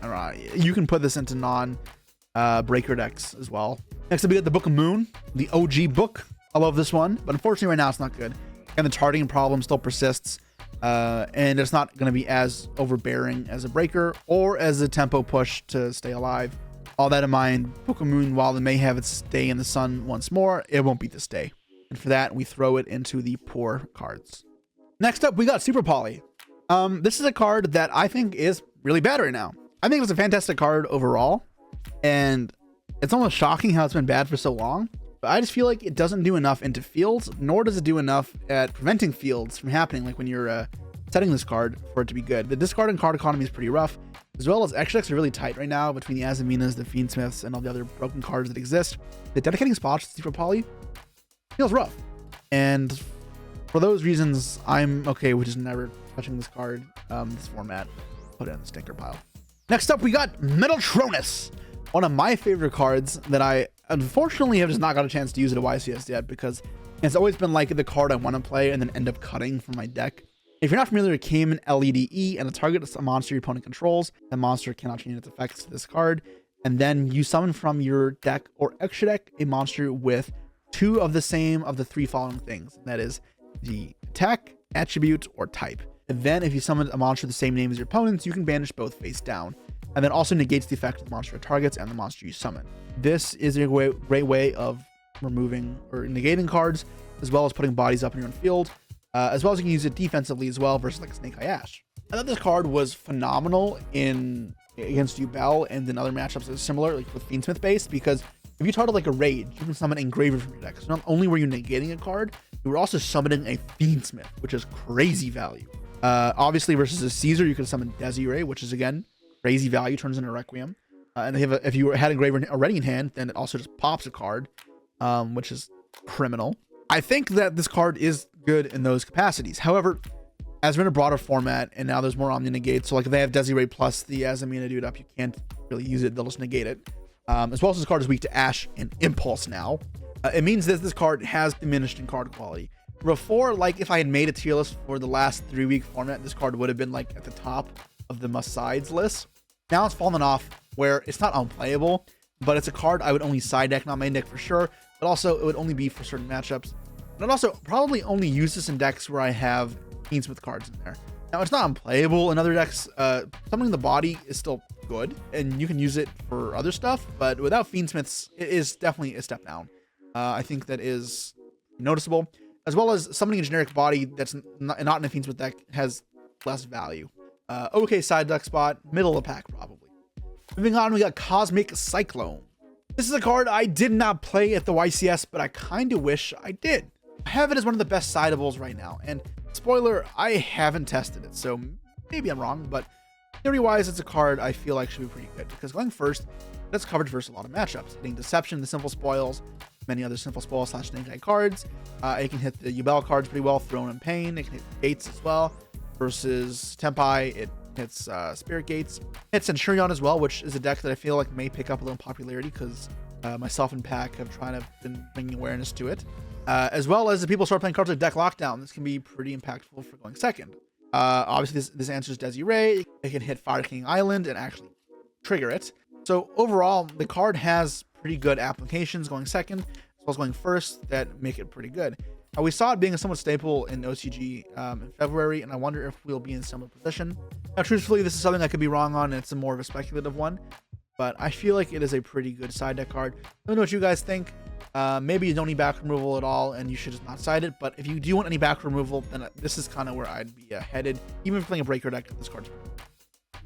I don't know, you can put this into breaker decks as well. Next up, we got the Book of Moon, the OG book. I love this one, but unfortunately right now it's not good. And the charting problem still persists. And it's not going to be as overbearing as a breaker or as a tempo push to stay alive. All that in mind, Book of Moon, while it may have its stay in the sun once more, it won't beat the stay. And for that, we throw it into the poor cards. Next up, we got Super Poly. This is a card that I think is really bad right now. I think it's a fantastic card overall, and it's almost shocking how it's been bad for so long. But I just feel like it doesn't do enough into fields, nor does it do enough at preventing fields from happening, like when you're setting this card for it to be good. The discard and card economy is pretty rough, as well as extra decks are really tight right now between the Azaminas, the Fiendsmiths, and all the other broken cards that exist. The dedicating spots to Super Poly feels rough. And for those reasons, I'm okay with just never touching this card, this format, put it in the stinker pile. Next up, we got Metaltronus, one of my favorite cards that I unfortunately have just not got a chance to use at a YCS yet because it's always been like the card I want to play and then end up cutting from my deck. If you're not familiar with Cayman LEDE and a target is a monster your opponent controls, the monster cannot change its effects to this card. And then you summon from your deck or extra deck a monster with 2 of the same of the 3 following things. And that is the attack, attribute, or type. And then if you summon a monster the same name as your opponent's, you can banish both face down. And then also negates the effect of the monster it targets and the monster you summon. This is a great way of removing or negating cards, as well as putting bodies up in your own field. As well as you can use it defensively as well versus like Snake Eye Ash. I thought this card was phenomenal against Yubel and in other matchups that are similar, like with Fiendsmith based, because if you target like a Rage, you can summon Engraver from your deck. So not only were you negating a card, you were also summoning a Fiendsmith, which is crazy value. Obviously versus a Caesar, you could summon Desiree, which is again crazy value, turns into Requiem. And if you had Engraver already in hand, then it also just pops a card, which is criminal. I think that this card is good in those capacities. However, as we're in a broader format and now there's more Omni Negates, so like if they have Desiree plus the Azamina dude up, you can't really use it, they'll just negate it. As well as this card is weak to Ash and Impulse now. It means that this card has diminished in card quality. Before, like if I had made a tier list for the last 3-week format, this card would have been like at the top of the must-sides list. Now it's fallen off where it's not unplayable, but it's a card I would only side deck, not main deck for sure, but also it would only be for certain matchups. And I'd also probably only use this in decks where I have Fiendsmith cards in there. Now it's not unplayable in other decks. Summoning the body is still good, and you can use it for other stuff, but without Fiendsmiths, it is definitely a step down. I think that is noticeable, as well as summoning a generic body that's not in a Fiendsmith deck has less value. Okay, side deck spot, middle of the pack probably. Moving on, we got Cosmic Cyclone. This is a card I did not play at the YCS, but I kind of wish I did. I have it as one of the best sideables right now, and spoiler, I haven't tested it, so maybe I'm wrong, but theory-wise, it's a card I feel like should be pretty good, because going first, that's coverage versus a lot of matchups, hitting Deception, the Simple Spoils, many other Simple Spoils / Snake Eye cards. It can hit the Yubel cards pretty well, Throne and Pain. It can hit Gates as well, versus Tempai, it hits Spirit Gates. Hits Centurion as well, which is a deck that I feel like may pick up a little popularity, because myself and Pack have been bringing awareness to it. As well as if people start playing cards like Deck Lockdown, this can be pretty impactful for going second. Obviously, this answers Desiree. It can hit Fire King Island and actually trigger it. So overall, the card has pretty good applications going second, as well as going first, that make it pretty good. We saw it being a somewhat staple in OCG in February, and I wonder if we'll be in a similar position. Now, truthfully, this is something I could be wrong on, and it's more of a speculative one, but I feel like it is a pretty good side deck card. Let me know what you guys think. Maybe you don't need back removal at all and you should just not side it, but if you do want any back removal, then this is kind of where I'd be headed. Even if playing a breaker deck, this card's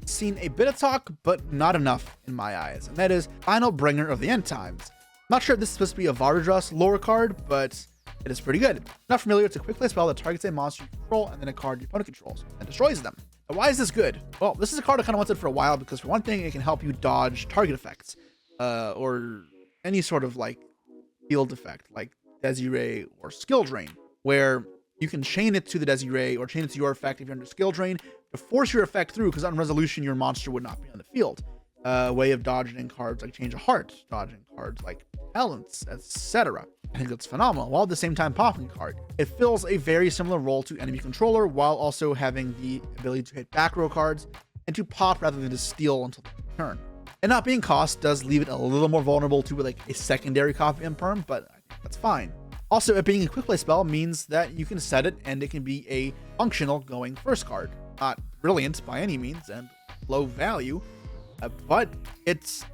seen a bit of talk, but not enough in my eyes, and that is Final Bringer of the End Times. I'm not sure if this is supposed to be a Vardras lore card, but it is pretty good. Not familiar, it's a quick play spell that targets a monster you control and then a card your opponent controls and destroys them. Now, why is this good? Well, this is a card I kind of wanted for a while, because for one thing, it can help you dodge target effects or any sort of like field effect like Desiree or Skill Drain, where you can chain it to the Desiree or chain it to your effect if you're under Skill Drain to force your effect through, because on resolution your monster would not be on the field. Way of dodging cards like Change of Heart, dodging cards like Balance, etc. I think that's phenomenal, while at the same time popping a card. It fills a very similar role to Enemy Controller, while also having the ability to hit back row cards and to pop rather than to steal until the turn. And not being cost does leave it a little more vulnerable to like a secondary copy Imperm, but I think that's fine. Also, it being a quick play spell means that you can set it and it can be a functional going first card. Not brilliant by any means and low value, but it's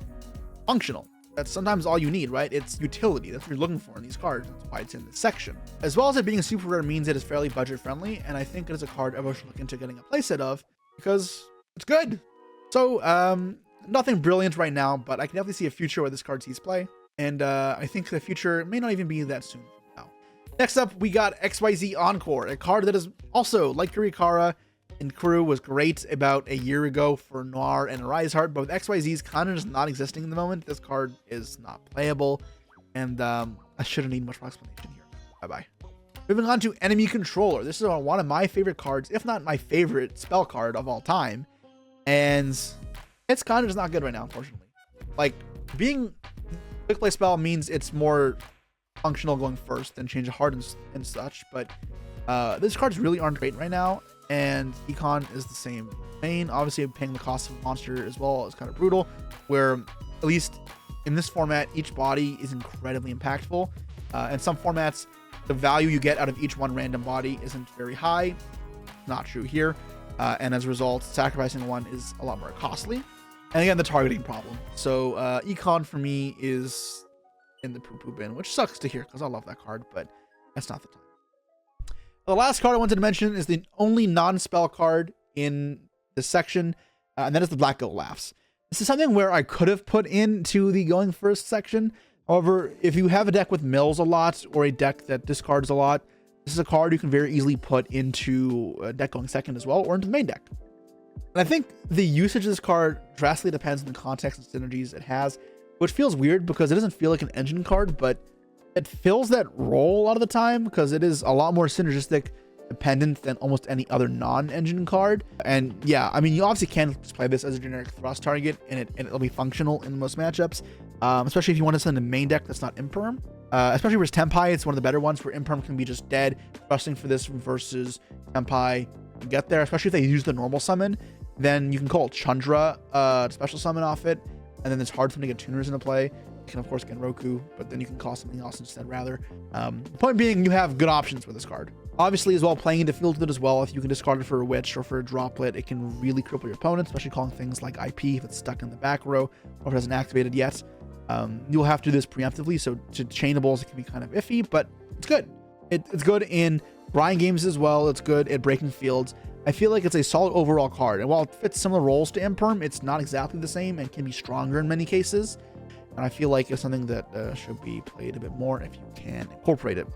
functional. That's sometimes all you need, right? It's utility. That's what you're looking for in these cards. That's why it's in this section. As well as it being a super rare means it is fairly budget friendly, and I think it is a card everyone should look into getting a playset of, because it's good. So, nothing brilliant right now, but I can definitely see a future where this card sees play, and I think the future may not even be that soon from now. Next up, we got XYZ Encore, a card that is also, like Kurikara and Kuru, was great about a year ago for Noir and Arise Heart, but with XYZ's kind of just not existing in the moment, this card is not playable, and I shouldn't need much more explanation here. Bye-bye. Moving on to Enemy Controller. This is one of my favorite cards, if not my favorite spell card of all time, and it's kind of just not good right now, unfortunately. Like, being quick play spell means it's more functional going first than Change of Heart and such, but these cards really aren't great right now. and Econ is the same vein. Obviously, paying the cost of a monster as well is kind of brutal, where at least in this format, each body is incredibly impactful. In some formats, the value you get out of each one random body isn't very high. Not true here. And as a result, sacrificing one is a lot more costly. And again, the targeting problem. So Econ for me is in the poo-poo bin, which sucks to hear because I love that card, but that's not the time. The last card I wanted to mention is the only non-spell card in this section, and that is the Black Goat Laughs. This is something where I could have put into the going first section. However, if you have a deck with mills a lot or a deck that discards a lot, this is a card you can very easily put into a deck going second as well, or into the main deck. And I think the usage of this card drastically depends on the context and synergies it has, which feels weird because it doesn't feel like an engine card, but it fills that role a lot of the time because it is a lot more synergistic dependent than almost any other non-engine card. And yeah, I mean, you obviously can just play this as a generic thrust target and it'll be functional in most matchups, especially if you want to send a main deck that's not Imperm. Especially versus Tempai, it's one of the better ones where Imperm can be just dead. Thrusting for this versus Tempai get there, especially if they use the normal summon. Then you can call Chandra special summon off it, and then it's hard for them to get tuners into play. You can of course get Roku, but then you can call something else instead rather. The point being, you have good options with this card. Obviously as well, playing into field with it as well. If you can discard it for a witch or for a droplet, it can really cripple your opponent, especially calling things like IP if it's stuck in the back row or if it hasn't activated yet. You'll have to do this preemptively, so to chainables it can be kind of iffy, but it's good. It's good in Brian games as well. It's good at breaking fields. I feel like it's a solid overall card, and while it fits similar roles to Imperm, it's not exactly the same and can be stronger in many cases. And I feel like it's something that should be played a bit more if you can incorporate it.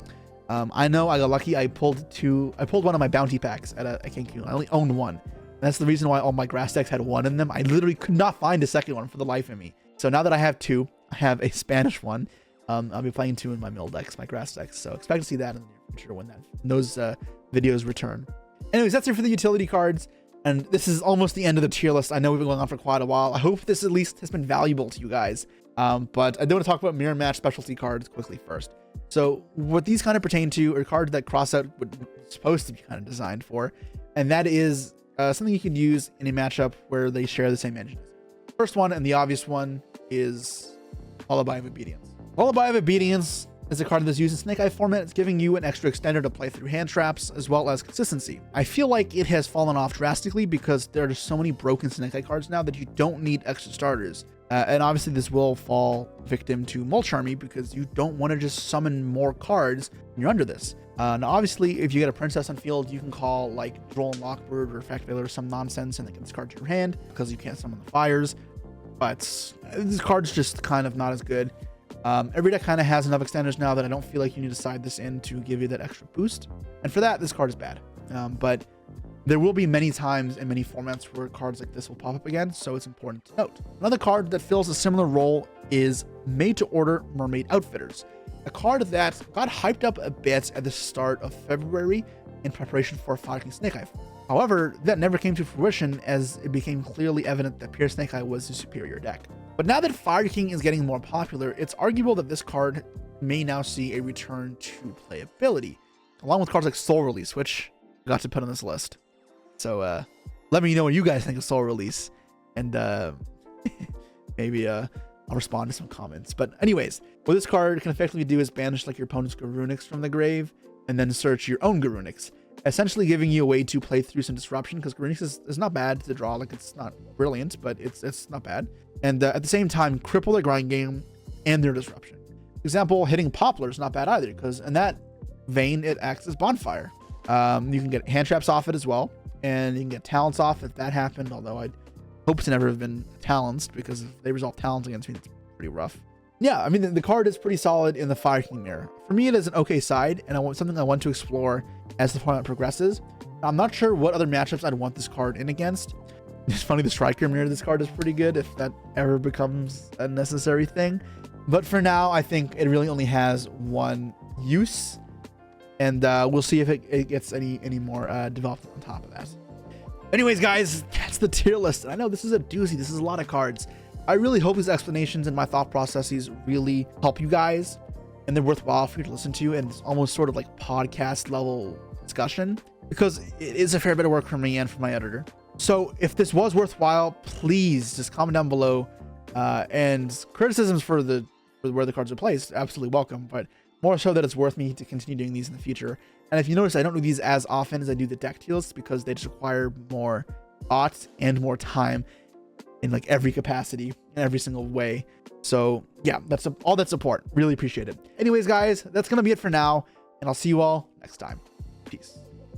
I know I got lucky. I pulled one of my bounty packs at a Cancun. I only owned one. That's the reason why all my grass decks had one in them. I literally could not find a second one for the life of me. So now that I have two, I have a Spanish one. I'll be playing two in my mill decks, my grass decks. So expect to see that in the near future when those videos return. Anyways, that's it for the utility cards. And this is almost the end of the tier list. I know we've been going on for quite a while. I hope this at least has been valuable to you guys. But I do want to talk about mirror match specialty cards quickly first. So what these kind of pertain to are cards that cross out what it's supposed to be kind of designed for. And that is something you can use in a matchup where they share the same engine. First one, and the obvious one, is Lullaby of Obedience. Lullaby of Obedience is a card that's used in Snake Eye format. It's giving you an extra extender to play through hand traps as well as consistency. I feel like it has fallen off drastically because there are just so many broken Snake Eye cards now that you don't need extra starters. And obviously this will fall victim to Mulch Army because you don't want to just summon more cards when you're under this. Now obviously if you get a princess on field, you can call like Droll and Lockbird or Effect Veiler or some nonsense and they can discard to your hand because you can't summon the fires. But this card's just kind of not as good. Every deck kind of has enough extenders now that I don't feel like you need to side this in to give you that extra boost. And for that, this card is bad. But there will be many times in many formats where cards like this will pop up again, so it's important to note. Another card that fills a similar role is Made to Order Mermaid Outfitters, a card that got hyped up a bit at the start of February in preparation for Fire King Snake Eye. However, that never came to fruition as it became clearly evident that Pure Snake Eye was the superior deck. But now that Fire King is getting more popular, it's arguable that this card may now see a return to playability, along with cards like Soul Release, which I got to put on this list. So let me know what you guys think of Soul Release, and maybe I'll respond to some comments. But anyways, what this card can effectively do is banish like your opponent's Garunix from the grave, and then search your own Garunix, essentially giving you a way to play through some disruption, because Garunix is not bad to draw. Like, it's not brilliant, but it's not bad. And at the same time, cripple their grind game and their disruption. For example, hitting Poplar is not bad either, because in that vein, it acts as Bonfire. You can get hand traps off it as well, and you can get talents off if that happened, although I'd hope to never have been talanced, because if they resolve talents against me, it's pretty rough. Yeah, I mean, the card is pretty solid in the Fire King mirror. For me, it is an okay side, and I want something I want to explore as the format progresses. I'm not sure what other matchups I'd want this card in against. It's funny, the Striker mirror of this card is pretty good if that ever becomes a necessary thing. But for now, I think it really only has one use, and we'll see if it gets any more developed on top of that. Anyways, guys, that's the tier list. I know this is a doozy. This is a lot of cards. I really hope these explanations and my thought processes really help you guys, and they're worthwhile for you to listen to, and it's almost sort of like podcast level discussion. because it is a fair bit of work for me and for my editor. So if this was worthwhile, please just comment down below. And criticisms for where the cards are placed, absolutely welcome, but more so that it's worth me to continue doing these in the future. And if you notice, I don't do these as often as I do the deck deals because they just require more thought and more time in like every capacity, in every single way. So yeah, that's all that support. Really appreciate it. Anyways, guys, that's gonna be it for now, and I'll see you all next time. Peace.